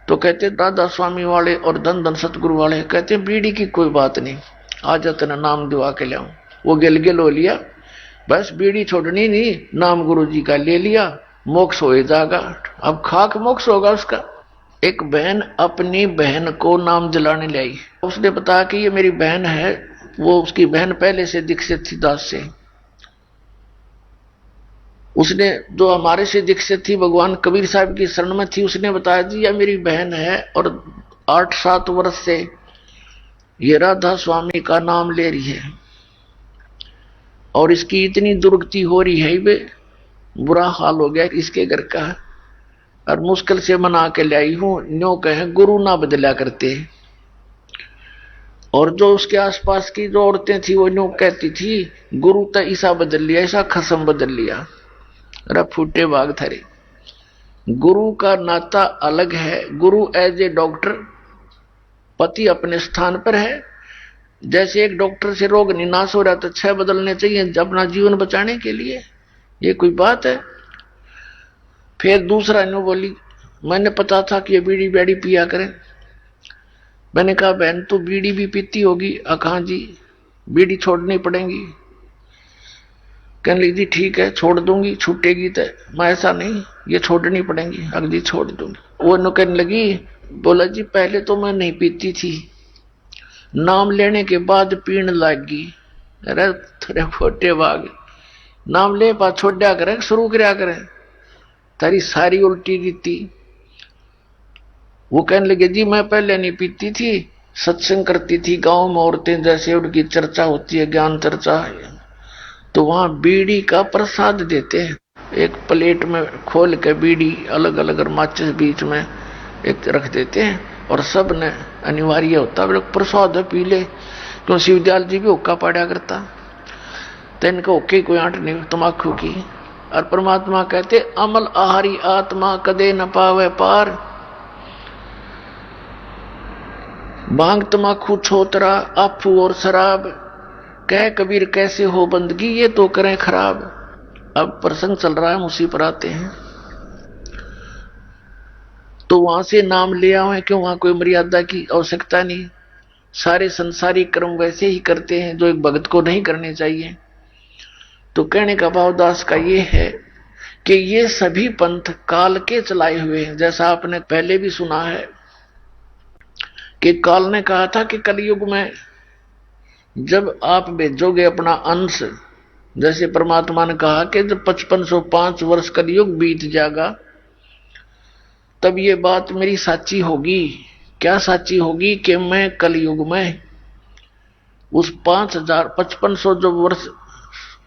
तो कहते राधा स्वामी वाले और धन धन सतगुरु वाले कहते बीड़ी की कोई बात नहीं, आज तेना नाम दिवा के लाऊं। वो गिल हो लिया, बस बीड़ी छोड़नी नहीं, नाम गुरु जी का ले लिया, मोक्ष हो जाएगा। अब खाक मोक्ष होगा उसका। एक बहन अपनी बहन को नाम दिलाने लाई, उसने बताया कि ये मेरी बहन है। वो उसकी बहन पहले से दीक्षित थी दास से। उसने जो हमारे से दीक्षित थी भगवान कबीर साहब की शरण में थी, उसने बताया जी यह मेरी बहन है और 8-7 वर्ष से ये राधा स्वामी का नाम ले रही है और इसकी इतनी दुर्गति हो रही है, वे बुरा हाल हो गया इसके घर का, और मुश्किल से मना के लाई हूं। न्यो कहे गुरु ना बदला करते। और जो उसके आसपास की जो औरतें थी वो न्यो कहती थी गुरु तो ऐसा बदल लिया, ऐसा खसम बदल लिया। अरे फूटे भाग थरे, गुरु का नाता अलग है। गुरु एज ए डॉक्टर, पति अपने स्थान पर है। जैसे एक डॉक्टर से रोग निनाश हो रहा तो 6 बदलने चाहिए अपना जीवन बचाने के लिए, ये कोई बात है। फिर दूसरा न्यू बोली मैंने पता था कि ये बीड़ी बैड़ी पिया करें। मैंने कहा बहन तू बीड़ी भी पीती होगी? अखा जी बीड़ी छोड़नी पड़ेगी। कहने लगी जी ठीक है छोड़ दूंगी, छूटेगी तो। मैं ऐसा नहीं, ये छोड़नी पड़ेगी, अगली छोड़ दूंगी। वो नो कहने लगी, बोला जी पहले तो मैं नहीं पीती थी, नाम लेने के बाद पीने लगी। अरे थोड़े फोटे भाग, नाम ले पा छोड़ा करे शुरू कराया करे, तारी सारी उल्टी रीति। वो कहने लगे जी मैं पहले नहीं पीती थी, सत्संग करती थी गांव में, औरतें जैसे उनकी चर्चा होती है, ज्ञान चर्चा, तो वहां बीड़ी का प्रसाद देते हैं। एक प्लेट में खोल के बीड़ी अलग अलग और माचिस बीच में एक रख देते हैं और सब ने अनिवार्य होता है प्रसाद पी ले। क्यों शिवदयाल जी भी हुक्का पाड़ा करता, तो इनका हुक्के कोई आंट नहीं तमाकू की। और परमात्मा कहते अमल आहारी आत्मा कदे न पावे पार, भांग तमाकू छोतरा आफू और शराब, कह कबीर कैसे हो बंदगी ये तो करें खराब। अब प्रसंग चल रहा है, हम उसी पर आते हैं। तो वहां से नाम ले आए, क्यों वहां कोई मर्यादा की आवश्यकता नहीं। सारे संसारिक कर्म वैसे ही करते हैं जो एक भक्त को नहीं करने चाहिए। तो कहने का भाव दास का ये है कि ये सभी पंथ काल के चलाए हुए हैं। जैसा आपने पहले भी सुना है कि काल ने कहा था कि कलयुग में जब आप भेजोगे अपना अंश, जैसे परमात्मा ने कहा कि जब 5505 वर्ष कलयुग बीत जाएगा तब ये बात मेरी साची होगी। क्या साची होगी? कि मैं कलयुग में उस 5500 जो वर्ष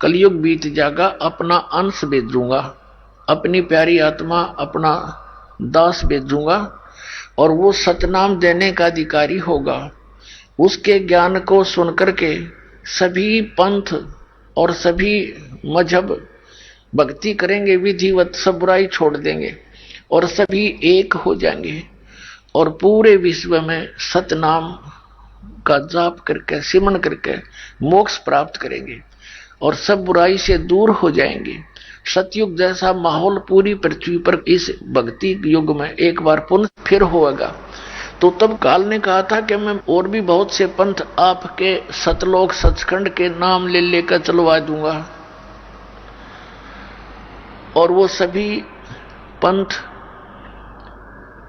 कलयुग बीत जाएगा अपना अंश भेजूंगा, अपनी प्यारी आत्मा अपना दास भेजूंगा और वो सतनाम देने का अधिकारी होगा। उसके ज्ञान को सुनकर के सभी पंथ और सभी मजहब भक्ति करेंगे विधिवत, सब बुराई छोड़ देंगे और सभी एक हो जाएंगे और पूरे विश्व में सतनाम का जाप करके सिमरन करके मोक्ष प्राप्त करेंगे और सब बुराई से दूर हो जाएंगे। सतयुग जैसा माहौल पूरी पृथ्वी पर इस भक्ति युग में एक बार पुनः फिर होगा। तो तब काल ने कहा था कि मैं और भी बहुत से पंथ आपके सतलोक सचखंड के नाम ले लेकर चलवा दूंगा और वो सभी पंथ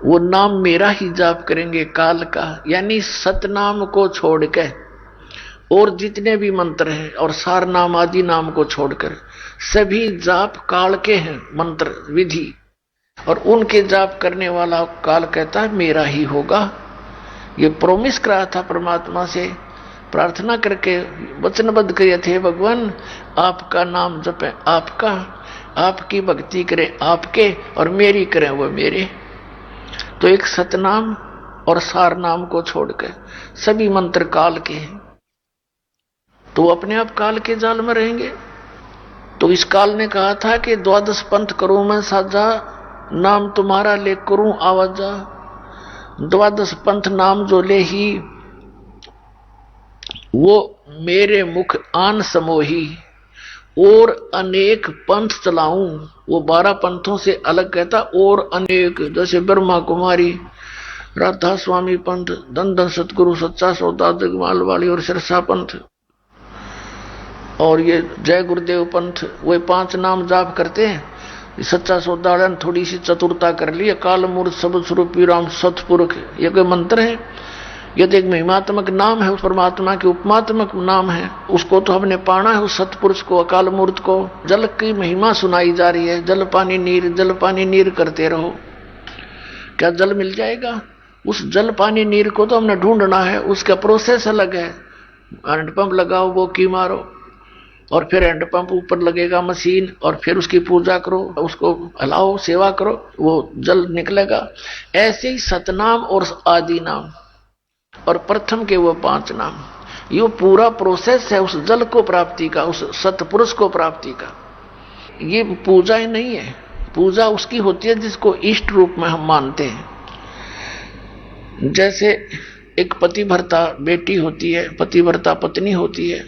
वो नाम मेरा ही जाप करेंगे काल का, यानी सतनाम को छोड़ के और जितने भी मंत्र हैं और सार नाम आदि नाम को छोड़कर सभी जाप काल के हैं मंत्र विधि, और उनके जाप करने वाला काल कहता है मेरा ही होगा। ये प्रोमिस करा था परमात्मा से, प्रार्थना करके वचनबद्ध किए थे भगवान आपका नाम जपे आपका, आपकी भक्ति करें आपके और मेरी करें वो मेरे। तो एक सतनाम और सार नाम को छोड़कर सभी मंत्र काल के हैं, तो अपने आप काल के जाल में रहेंगे। तो इस काल ने कहा था कि 12 पंथ करूं मैं साजा, नाम तुम्हारा ले करूं आवाजा। 12 पंथ नाम जो ले ही वो मेरे मुख आन समोही, और अनेक पंथ चलाऊं। वो 12 पंथों से अलग कहता और अनेक, जैसे ब्रह्मा कुमारी राधा स्वामी पंथ, धन धन सतगुरु, सच्चा सौदा, जगमाल वाली और सिरसा पंथ, और ये जय गुरुदेव पंथ, वे 5 नाम जाप करते हैं। सच्चा सौदा वाले ने थोड़ी सी चतुरता कर ली, काल मूर्त सब स्वरूपी राम सतपुरुष, ये कोई मंत्र है? ये तो एक महिमात्मक नाम है, उस परमात्मा के उपमात्मक नाम है, उसको तो हमने पाना है, उस सतपुरुष को, अकाल मूर्त को। जल की महिमा सुनाई जा रही है, जल पानी नीर करते रहो। क्या जल मिल जाएगा? उस जल पानी नीर को तो हमने ढूंढना है, उसका प्रोसेस अलग है। हैंडपंप लगाओ, वो की मारो, और फिर हैंडपंप ऊपर लगेगा मशीन, और फिर उसकी पूजा करो, उसको हलाओ, सेवा करो, वो जल निकलेगा। ऐसे ही सतनाम और आदि नाम और प्रथम के वो 5 नाम, ये पूरा प्रोसेस है उस जल को प्राप्ति का, उस सतपुरुष को प्राप्ति का। ये पूजा ही नहीं है, पूजा उसकी होती है जिसको इष्ट रूप में हम मानते हैं। जैसे एक पतिव्रता बेटी होती है, पतिव्रता पत्नी होती है,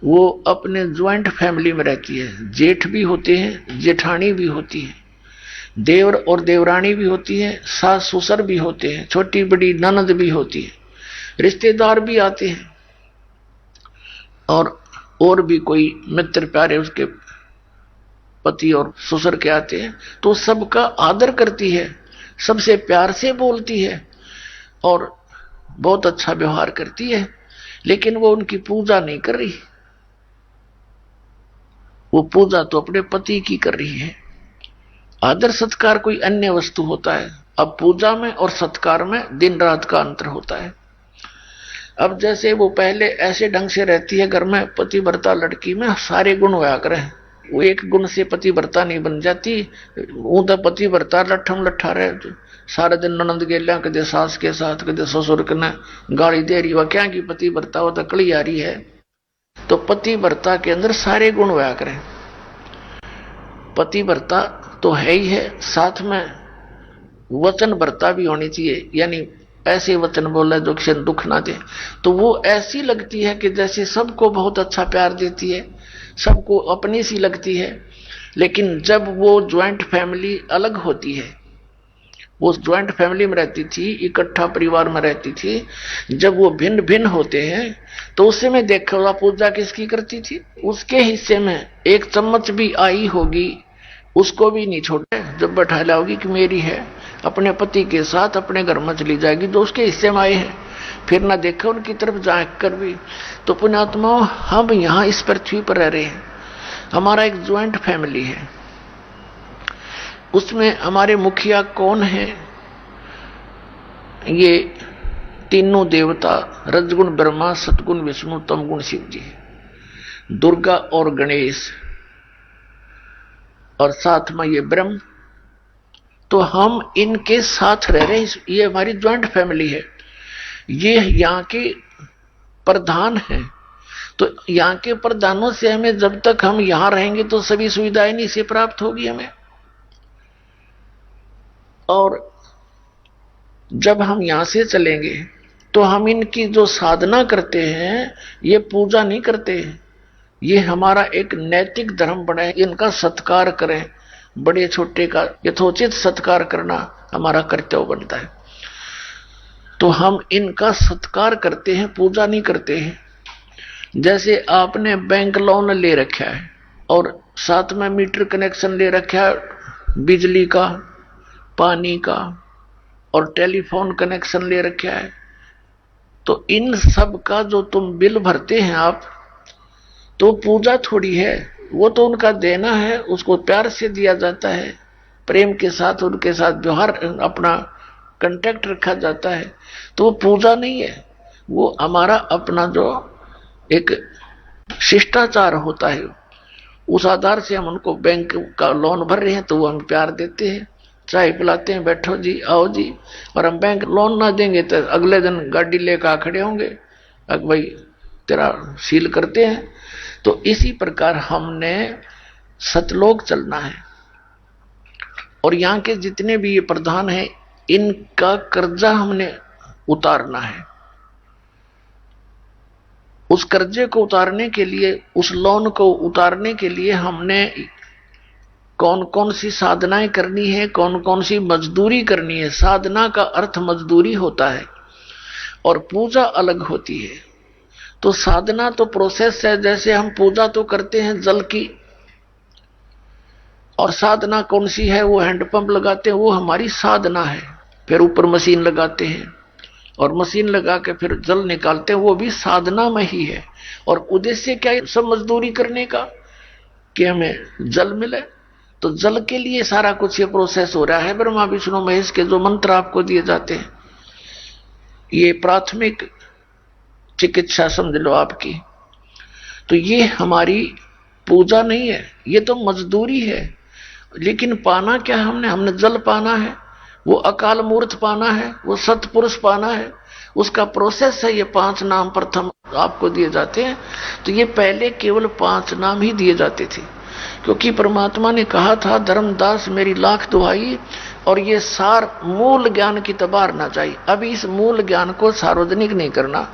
वो अपने ज्वाइंट फैमिली में रहती है, जेठ भी होते हैं, जेठानी भी होती है, देवर और देवरानी भी होती है, सास ससुर भी होते हैं, छोटी बड़ी ननद भी होती है, रिश्तेदार भी आते हैं, और भी कोई मित्र प्यारे उसके पति और ससुर के आते हैं, तो सबका आदर करती है, सबसे प्यार से बोलती है और बहुत अच्छा व्यवहार करती है। लेकिन वो उनकी पूजा नहीं कर रही, वो पूजा तो अपने पति की कर रही है। आदर सत्कार कोई अन्य वस्तु होता है। अब पूजा में और सत्कार में दिन रात का अंतर होता है। अब जैसे वो पहले ऐसे ढंग से रहती है घर में, पतिव्रता लड़की में सारे गुण होया करें, वो एक गुण से पतिव्रता नहीं बन जाती। वो तो पतिव्रता लट्ठम लट्ठा रहे, सारे दिन ननद गेलिया, कदे सास के साथ, कदे ससुर के न गाली दे रही, वह क्या की पतिव्रता, वो तो कड़ी आ रही है। तो पतिव्रता के अंदर सारे गुण होया करें। पतिव्रता तो है ही है, साथ में वचनव्रता भी होनी चाहिए, यानी ऐसे वचन बोले जो किसी दुख ना दे। तो वो ऐसी लगती है कि जैसे सबको बहुत अच्छा प्यार देती है, सबको अपनी सी लगती है। लेकिन जब वो ज्वाइंट फैमिली अलग होती है, वो ज्वाइंट फैमिली में रहती थी, इकट्ठा परिवार में रहती थी, जब वो भिन्न भिन्न होते हैं तो उससे में देखो पूजा किसकी करती थी, उसके हिस्से में 1 चम्मच भी आई होगी उसको भी नहीं छोड़े, जब बैठा लाओगी कि मेरी है, अपने पति के साथ अपने घर में चली जाएगी जो उसके हिस्से में आए हैं, फिर ना देखो उनकी तरफ जांच कर भी। तो पुण्यात्माओं, हम यहाँ इस पृथ्वी पर रह रहे हैं, हमारा एक ज्वाइंट फैमिली है, उसमें हमारे मुखिया कौन है? ये तीनों देवता, रजगुण ब्रह्मा, सतगुण विष्णु, तमगुण शिव जी, दुर्गा और गणेश, और साथ में ये ब्रह्म। तो हम इनके साथ रह रहे हैं, ये हमारी ज्वाइंट फैमिली है, ये यहाँ के प्रधान हैं। तो यहाँ के प्रधानों से हमें, जब तक हम यहाँ रहेंगे तो सभी सुविधाएं नहीं से प्राप्त होगी हमें। और जब हम यहां से चलेंगे तो हम इनकी जो साधना करते हैं, ये पूजा नहीं करते, ये हमारा एक नैतिक धर्म बना है, इनका सत्कार करें, बड़े छोटे का यथोचित सत्कार करना हमारा कर्तव्य बनता है। तो हम इनका सत्कार करते हैं, पूजा नहीं करते हैं। जैसे आपने बैंक लोन ले रखा है और साथ में मीटर कनेक्शन ले रखा है, बिजली का, पानी का और टेलीफोन कनेक्शन ले रखा है, तो इन सब का जो तुम बिल भरते हैं आप, तो पूजा थोड़ी है, वो तो उनका देना है, उसको प्यार से दिया जाता है, प्रेम के साथ उनके साथ व्यवहार, अपना कांटेक्ट रखा जाता है। तो वो पूजा नहीं है, वो हमारा अपना जो एक शिष्टाचार होता है, उस आधार से हम उनको बैंक का लोन भर रहे हैं तो वो हम प्यार देते हैं, चाय पिलाते हैं, बैठो जी, आओ जी। और हम बैंक लोन ना देंगे तो अगले दिन गाड़ी लेकर खड़े होंगे, अग भाई तेरा सील करते हैं। तो इसी प्रकार हमने सतलोक चलना है, और यहाँ के जितने भी ये प्रधान हैं, इनका कर्जा हमने उतारना है। उस कर्जे को उतारने के लिए, उस लोन को उतारने के लिए हमने कौन कौन सी साधनाएं करनी है, कौन कौन सी मजदूरी करनी है। साधना का अर्थ मजदूरी होता है और पूजा अलग होती है। तो साधना तो प्रोसेस है, जैसे हम पूजा तो करते हैं जल की, और साधना कौन सी है, वो हैंडपंप लगाते हैं, वो हमारी साधना है। फिर ऊपर मशीन लगाते हैं और मशीन लगा के फिर जल निकालते हैं, वो भी साधना में ही है। और उद्देश्य क्या है सब मजदूरी करने का, कि हमें जल मिले। तो जल के लिए सारा कुछ ये प्रोसेस हो रहा है। ब्रह्मा विष्णु महेश के जो मंत्र आपको दिए जाते हैं, ये प्राथमिक चिकित्सा समझ लो आपकी। तो ये हमारी पूजा नहीं है, ये तो मजदूरी है। लेकिन पाना क्या हमने जल पाना है, वो अकाल मूर्त पाना है, वो सतपुरुष पाना है, उसका प्रोसेस है। ये 5 नाम प्रथम आपको दिए जाते हैं। तो ये पहले केवल 5 नाम ही दिए जाते थे, क्योंकि परमात्मा ने कहा था धर्मदास मेरी लाख दुहाई, और ये सार मूल ज्ञान की तबार ना चाहिए। अभी इस मूल ज्ञान को सार्वजनिक नहीं करना।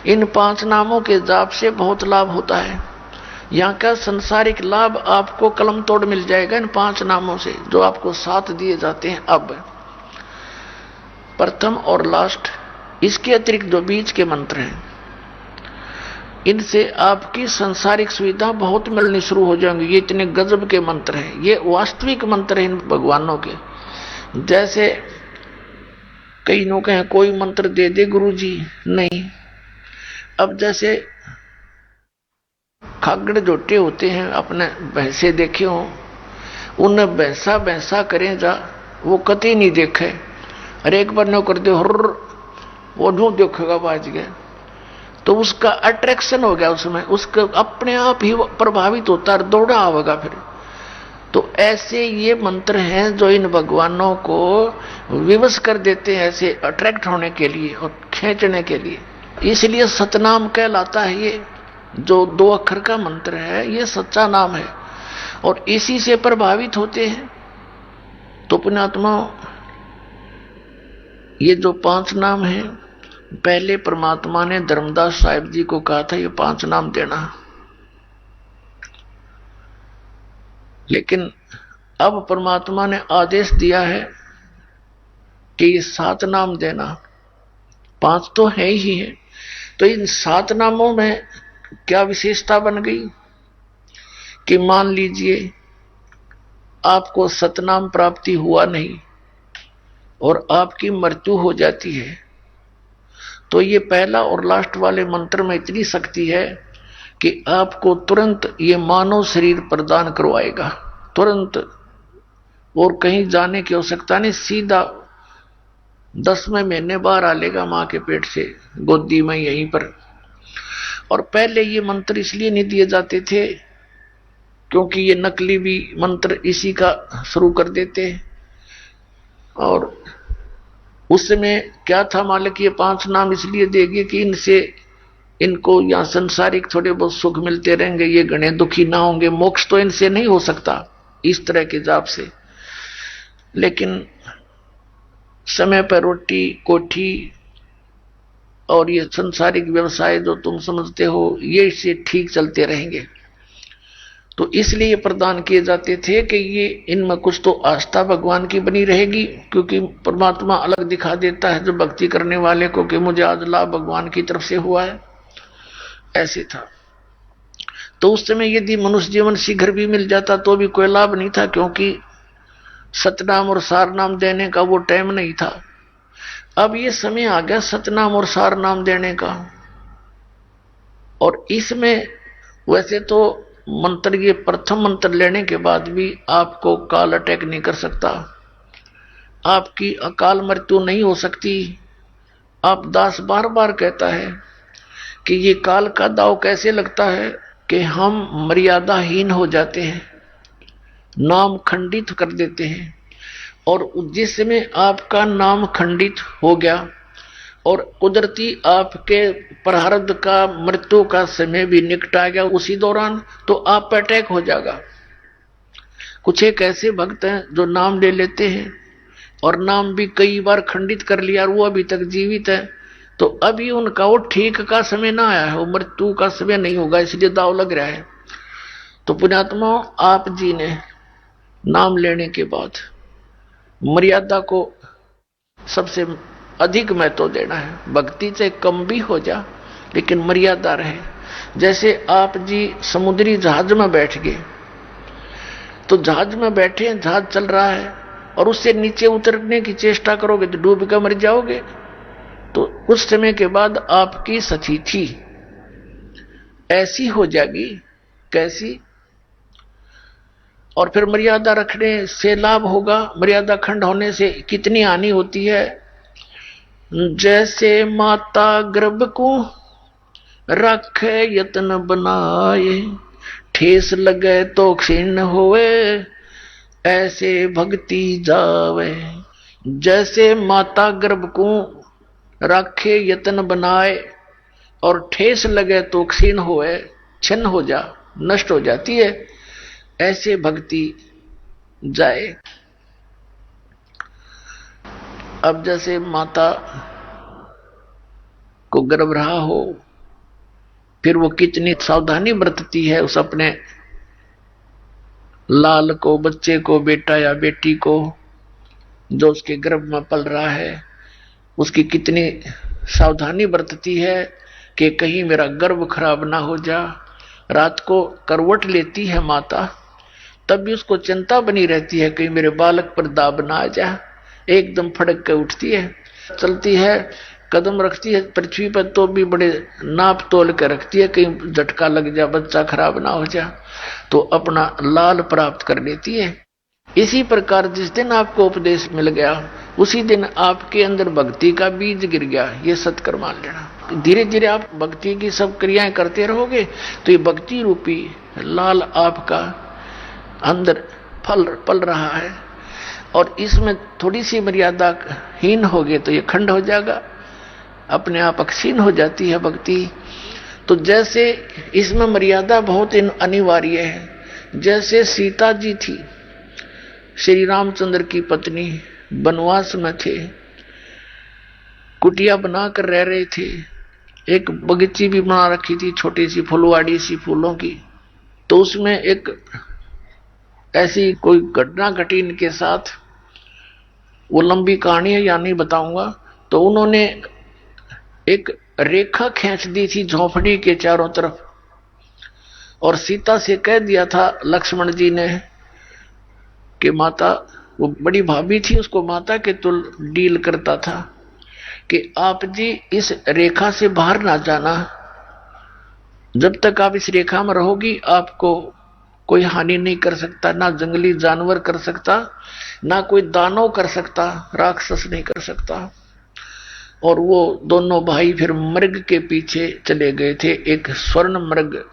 इन 5 नामों के जाप से बहुत लाभ होता है। यहाँ का संसारिक लाभ आपको कलम तोड़ मिल जाएगा इन 5 नामों से, जो आपको 7 दिए जाते हैं अब, प्रथम और लास्ट। इसके अतिरिक्त जो बीच के मंत्र हैं, इनसे आपकी संसारिक सुविधा बहुत मिलनी शुरू हो जाएंगी। ये इतने गजब के मंत्र हैं, ये वास्तविक मंत्र हैं इन भगवानों के। जैसे कई लोग कहें कोई मंत्र दे दे गुरुजी, नहीं। अब जैसे खागड़ जोटे होते हैं, अपने भैंसे देखे हो, उन्हें भैंसा भैंसा करें जा, वो कति नहीं देखे। अरे एक बार नो कर दे हर, वो ढूंढ देखेगा बाज गए, तो उसका अट्रैक्शन हो गया उसमें, उसका अपने आप ही प्रभावित होता है, दौड़ा आवेगा फिर। तो ऐसे ये मंत्र हैं जो इन भगवानों को विवश कर देते हैं, ऐसे अट्रैक्ट होने के लिए और खींचने के लिए। इसलिए सतनाम कहलाता है। ये जो 2 अक्षर का मंत्र है, ये सच्चा नाम है और इसी से प्रभावित होते हैं। तो पुण्यात्मा, ये जो 5 नाम हैं, पहले परमात्मा ने धर्मदास साहिब जी को कहा था ये 5 नाम देना, लेकिन अब परमात्मा ने आदेश दिया है कि ये 7 नाम देना। 5 तो है ही है। तो इन 7 नामों में क्या विशेषता बन गई कि मान लीजिए आपको सतनाम प्राप्ति हुआ नहीं और आपकी मृत्यु हो जाती है, तो ये पहला और लास्ट वाले मंत्र में इतनी शक्ति है कि आपको तुरंत ये मानव शरीर प्रदान करवाएगा, तुरंत, और कहीं जाने की आवश्यकता नहीं। सीधा 10वें महीने बाहर आ लेगा मां के पेट से, गोदी में यहीं पर। और पहले ये मंत्र इसलिए नहीं दिए जाते थे क्योंकि ये नकली भी मंत्र इसी का शुरू कर देते। और उसमें क्या था, मालिक ये 5 नाम इसलिए देगी कि इनसे इनको या संसारिक थोड़े बहुत सुख मिलते रहेंगे, ये गणे दुखी ना होंगे, मोक्ष तो इनसे नहीं हो सकता इस तरह के जाप से। लेकिन समय पर रोटी कोठी और ये संसारिक व्यवसाय जो तुम समझते हो, ये इससे ठीक चलते रहेंगे। तो इसलिए प्रदान किए जाते थे कि ये इनमें कुछ तो आस्था भगवान की बनी रहेगी, क्योंकि परमात्मा अलग दिखा देता है जो भक्ति करने वाले को कि मुझे आज लाभ भगवान की तरफ से हुआ है। ऐसे था। तो उस समय यदि मनुष्य जीवन शीघ्र भी मिल जाता तो भी कोई लाभ नहीं था, क्योंकि सतनाम और सार नाम देने का वो टाइम नहीं था। अब ये समय आ गया सतनाम और सार नाम देने का। और इसमें वैसे तो मंत्र, ये प्रथम मंत्र लेने के बाद भी आपको काल अटैक नहीं कर सकता, आपकी अकाल मृत्यु नहीं हो सकती। आप दास बार बार कहता है कि ये काल का दाव कैसे लगता है कि हम मर्यादाहीन हो जाते हैं, नाम खंडित कर देते हैं। और जिस समय आपका नाम खंडित हो गया और कुदरती आपके प्रारब्ध का मृत्यु का समय भी निकट आ गया उसी दौरान, तो आप पर अटैक हो जाएगा। कुछ एक ऐसे भक्त हैं जो नाम ले लेते हैं और नाम भी कई बार खंडित कर लिया और वो अभी तक जीवित है, तो अभी उनका वो ठीक का समय ना आया है, वो मृत्यु का समय नहीं होगा, इसलिए दाव लग रहा है। तो पुण्यात्मा, आप जी ने नाम लेने के बाद मर्यादा को सबसे अधिक महत्व देना है। भक्ति से कम भी हो जा लेकिन मर्यादा रहे। जैसे आप जी समुद्री जहाज में बैठ गए, तो जहाज में बैठे हैं, जहाज चल रहा है और उससे नीचे उतरने की चेष्टा करोगे तो डूब कर मर जाओगे। तो कुछ समय के बाद आपकी स्थिति ऐसी हो जाएगी, कैसी? और फिर मर्यादा रखने से लाभ होगा। मर्यादा खंड होने से कितनी हानि होती है। जैसे माता गर्भ को रखे यत्न बनाए, ठेस लगे तो क्षीण होए, ऐसे भक्ति जावे। जैसे माता गर्भ को रखे यत्न बनाए और ठेस लगे तो क्षीण होए, छिन्न हो जा, नष्ट हो जाती है, ऐसे भक्ति जाए। अब जैसे माता को गर्भ रहा हो, फिर वो कितनी सावधानी बरतती है उस अपने लाल को, बच्चे को, बेटा या बेटी को जो उसके गर्भ में पल रहा है, उसकी कितनी सावधानी बरतती है कि कहीं मेरा गर्भ खराब ना हो जा। रात को करवट लेती है माता, तब भी उसको चिंता बनी रहती है कहीं मेरे बालक पर दाब ना आ जा। एकदम फड़क के उठती है, चलती है, कदम रखती है पृथ्वी पर तो भी बड़े नाप तोल के रखती है, कहीं झटका लग जा, बच्चा खराब ना हो जा, तो अपना लाल प्राप्त कर लेती है। इसी प्रकार जिस दिन आपको उपदेश मिल गया उसी दिन आपके अंदर भक्ति का बीज गिर गया, ये सत्कर मान लेना। धीरे धीरे आप भक्ति की सब क्रियाएं करते रहोगे तो ये भक्ति रूपी लाल आपका अंदर पल रहा है, और इसमें थोड़ी सी मर्यादा हीन हो गए तो ये खंड हो जाएगा, अपने आप अक्षीण हो जाती है भक्ति। तो जैसे इसमें मर्यादा बहुत अनिवार्य है। जैसे सीता जी थी, श्री रामचंद्र की पत्नी, वनवास में थे, कुटिया बनाकर रह रहे थे, एक बगीची भी बना रखी थी छोटी सी फुलवाड़ी सी फूलों की। तो उसमें एक ऐसी कोई घटना घटी इनके साथ, वो लंबी कहानी है या नहीं बताऊंगा। तो उन्होंने एक रेखा खींच दी थी झोंपड़ी के चारों तरफ, और सीता से कह दिया था लक्ष्मण जी ने कि माता, वो बड़ी भाभी थी, उसको माता के तुल डील करता था कि आप जी इस रेखा से बाहर ना जाना, जब तक आप इस रेखा में रहोगी आपको कोई हानि नहीं कर सकता, ना जंगली जानवर कर सकता, ना कोई दानव कर सकता, राक्षस नहीं कर सकता। और वो दोनों भाई फिर मृग के पीछे चले गए थे। एक स्वर्ण मृग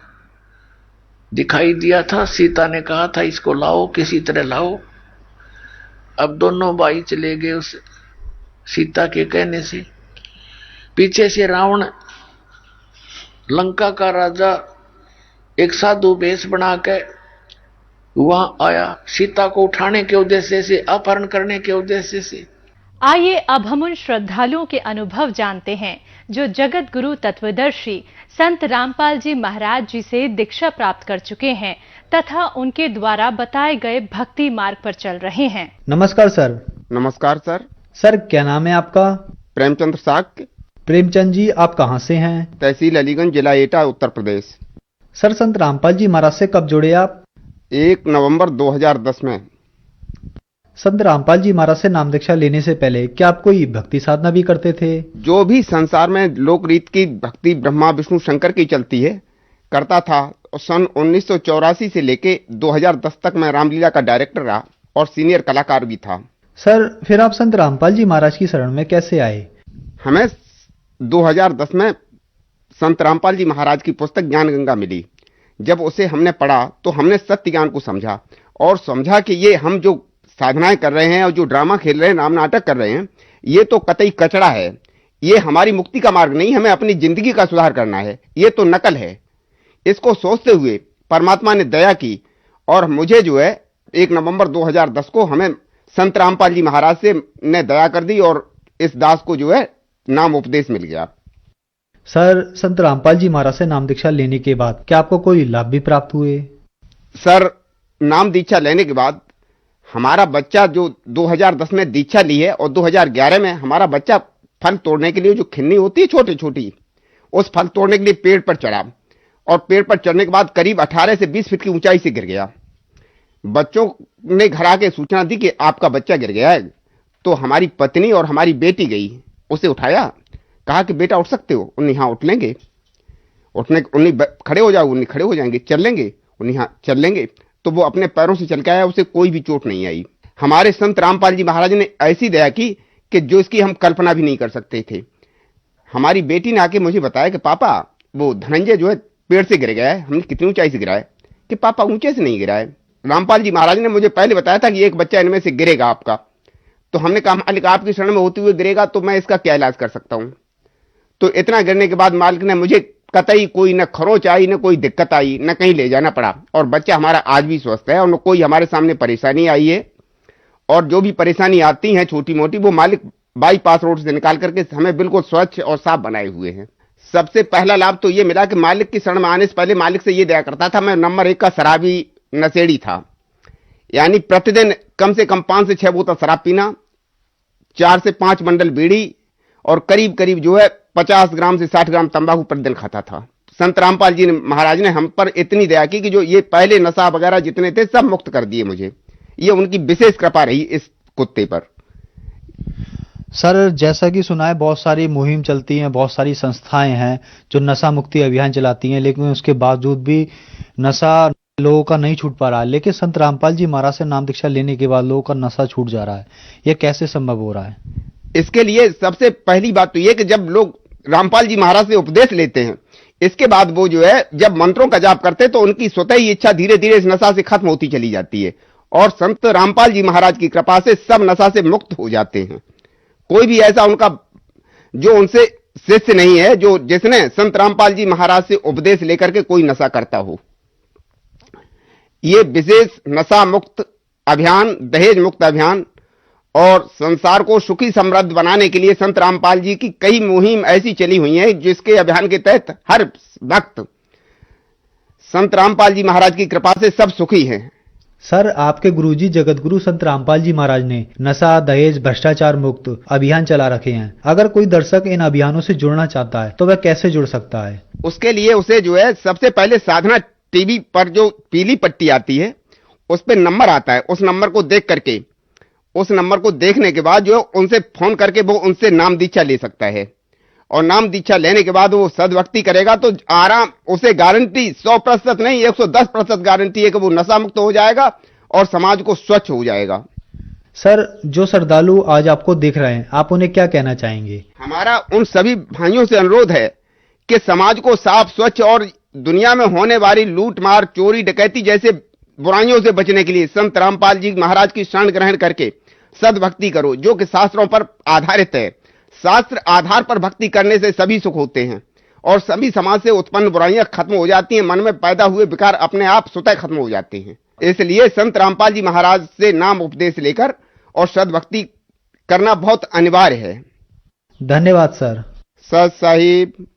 दिखाई दिया था, सीता ने कहा था इसको लाओ, किसी तरह लाओ। अब दोनों भाई चले गए उस सीता के कहने से। पीछे से रावण, लंका का राजा, एक साधु वेश बना के वहां आया, सीता को उठाने के उद्देश्य से, अपहरण करने के उद्देश्य से। आइए अब हम उन श्रद्धालुओं के अनुभव जानते हैं जो जगत गुरु तत्वदर्शी संत रामपाल जी महाराज जी से दीक्षा प्राप्त कर चुके हैं तथा उनके द्वारा बताए गए भक्ति मार्ग पर चल रहे हैं। नमस्कार सर। नमस्कार सर। सर क्या नाम है आपका? प्रेमचंद्र साक्य। प्रेमचंद जी, आप कहाँ से हैं? तहसील अलीगंज, जिला एटा, उत्तर प्रदेश। सर संत रामपाल जी महाराज से कब जुड़े आप? 1 नवंबर 2010 में। संत रामपाल जी महाराज से नाम दीक्षा लेने से पहले क्या आप कोई भक्ति साधना भी करते थे? जो भी संसार में लोक रीत की भक्ति ब्रह्मा विष्णु शंकर की चलती है करता था। और सन 1984 से लेके 2010 तक मैं रामलीला का डायरेक्टर रहा और सीनियर कलाकार भी था। सर फिर आप संत रामपाल जी महाराज की शरण में कैसे आए? हमें 2010 में संत रामपाल जी महाराज की पुस्तक ज्ञान गंगा मिली। जब उसे हमने पढ़ा तो हमने सत्य ज्ञान को समझा और समझा कि ये हम जो साधनाएं कर रहे हैं और जो ड्रामा खेल रहे हैं, नाम नाटक कर रहे हैं, ये तो कतई कचड़ा है, ये हमारी मुक्ति का मार्ग नहीं, हमें अपनी जिंदगी का सुधार करना है, ये तो नकल है। इसको सोचते हुए परमात्मा ने दया की और मुझे जो है 1 नवंबर 2010 को हमें संत रामपाल जी महाराज से ने दया कर दी और इस दास को जो है नाम उपदेश मिल गया। सर संत रामपाल जी महाराज से नाम दीक्षा लेने के बाद क्या आपको कोई लाभ भी प्राप्त हुए? सर नाम दीक्षा लेने के बाद हमारा बच्चा जो 2010 में दीक्षा ली है और 2011 में हमारा बच्चा फल तोड़ने के लिए, जो खिन्नी होती है छोटी छोटी, उस फल तोड़ने के लिए पेड़ पर चढ़ा और पेड़ पर चढ़ने के बाद करीब 18 से 20 फीट की ऊंचाई से गिर गया। बच्चों ने घर आके सूचना दी कि आपका बच्चा गिर गया है। तो हमारी पत्नी और हमारी बेटी गई, उसे उठाया, कहा कि बेटा उठ सकते हो? उन्हें हाँ उठ लेंगे, उन्हें खड़े हो जाओ, उन्हें खड़े हो जाएंगे, चल लेंगे, उन्हें हाँ चल लेंगे। तो वो अपने पैरों से चल के आया, उसे कोई भी चोट नहीं आई। हमारे संत रामपाल जी महाराज ने ऐसी दया की कि जो इसकी हम कल्पना भी नहीं कर सकते थे। हमारी बेटी ने आके मुझे बताया कि पापा वो धनंजय जो है पेड़ से गिर गया है। हमने कितनी ऊंचाई से गिरा है? कि पापा ऊंचे से नहीं गिरा है, रामपाल जी महाराज ने मुझे पहले बताया था कि एक बच्चा इनमें से गिरेगा आपका। तो हमने कहा मालिक आपकी शरण में होते हुए गिरेगा तो मैं इसका क्या इलाज कर सकता हूं। तो इतना गिरने के बाद मालिक ने मुझे कतई कोई न खरोच आई, न कोई दिक्कत आई, न कहीं ले जाना पड़ा और बच्चा हमारा आज भी स्वस्थ है और न कोई हमारे सामने परेशानी आई है। और जो भी परेशानी आती है छोटी मोटी, वो मालिक बाईपास रोड से निकाल करके हमें बिल्कुल स्वच्छ और साफ बनाए हुए हैं। सबसे पहला लाभ तो ये मिला कि मालिक की शरण में आने से पहले मालिक से ये दया करता था। मैं नंबर 1 का शराबी नशेड़ी था, यानी प्रतिदिन कम से कम 5 से 6 बोतल शराब पीना, 4 से 5 बंडल बीड़ी और करीब करीब जो है 50 ग्राम से 60 ग्राम तंबाकू प्रतिदिन खाता था। संत रामपाल जी महाराज ने हम पर इतनी दया की कि जो ये पहले नशा वगैरह जितने थे सब मुक्त कर दिए मुझे। ये उनकी विशेष कृपा रही इस कुत्ते पर। सर, जैसा कि सुना है बहुत सारी मुहिम चलती हैं, बहुत सारी संस्थाएं हैं जो नशा मुक्ति अभियान चलाती हैं, लेकिन उसके बावजूद भी नशा लोगों का नहीं छूट पा रहा है। लेकिन संत रामपाल जी महाराज से नाम दीक्षा लेने के बाद लोगों का नशा छूट जा रहा है, यह कैसे संभव हो रहा है? इसके लिए सबसे पहली बात तो यह कि जब लोग रामपाल जी महाराज से उपदेश लेते हैं, इसके बाद वो जो है जब मंत्रों का जाप करते हैं तो उनकी स्वतः ही इच्छा धीरे धीरे इस नशा से खत्म होती चली जाती है और संत रामपाल जी महाराज की कृपा से सब नशा से मुक्त हो जाते हैं। कोई भी ऐसा उनका जो उनसे शिष्य नहीं है जो जिसने संत रामपाल जी महाराज से उपदेश लेकर के कोई नशा करता हो। ये विशेष नशा मुक्त अभियान, दहेज मुक्त अभियान और संसार को सुखी समृद्ध बनाने के लिए संत रामपाल जी की कई मुहिम ऐसी चली हुई हैं जिसके अभियान के तहत हर वक्त संत रामपाल जी महाराज की कृपा से सब सुखी हैं। सर, आपके गुरुजी जगत गुरु संत रामपाल जी महाराज ने नशा, दहेज, भ्रष्टाचार मुक्त अभियान चला रखे हैं। अगर कोई दर्शक इन अभियानों से जुड़ना चाहता है तो वह कैसे जुड़ सकता है? उसके लिए उसे जो है सबसे पहले साधना टीवी पर जो पीली पट्टी आती है उस पर नंबर आता है, उस नंबर को देख करके, उस नंबर को देखने के बाद जो उनसे फोन करके वो उनसे नाम दीक्षा ले सकता है और नाम दीक्षा लेने के बाद वो सदभक्ति करेगा तो आराम, उसे गारंटी 100% नहीं 110% गारंटी है कि वो नशा मुक्त हो जाएगा और समाज को स्वच्छ हो जाएगा। सर, जो श्रद्धालु आज आपको देख रहे हैं, आप उन्हें क्या कहना चाहेंगे? हमारा उन सभी भाइयों से अनुरोध है कि समाज को साफ, स्वच्छ और दुनिया में होने वाली लूट मार, चोरी, डकैती जैसे बुराइयों से बचने के लिए संत रामपाल जी महाराज की शरण ग्रहण करके सदभक्ति करो, जो कि शास्त्रों पर आधारित है। शास्त्र आधार पर भक्ति करने से सभी सुख होते हैं और सभी समाज से उत्पन्न बुराइयां खत्म हो जाती हैं, मन में पैदा हुए विकार अपने आप स्वतः खत्म हो जाते हैं। इसलिए संत रामपाल जी महाराज से नाम उपदेश लेकर और सदभक्ति करना बहुत अनिवार्य है। धन्यवाद सर। सत साहिब।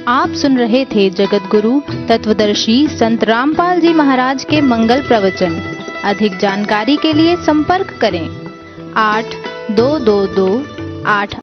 आप सुन रहे थे जगत गुरु तत्वदर्शी संत रामपाल जी महाराज के मंगल प्रवचन। अधिक जानकारी के लिए संपर्क करें 8222 8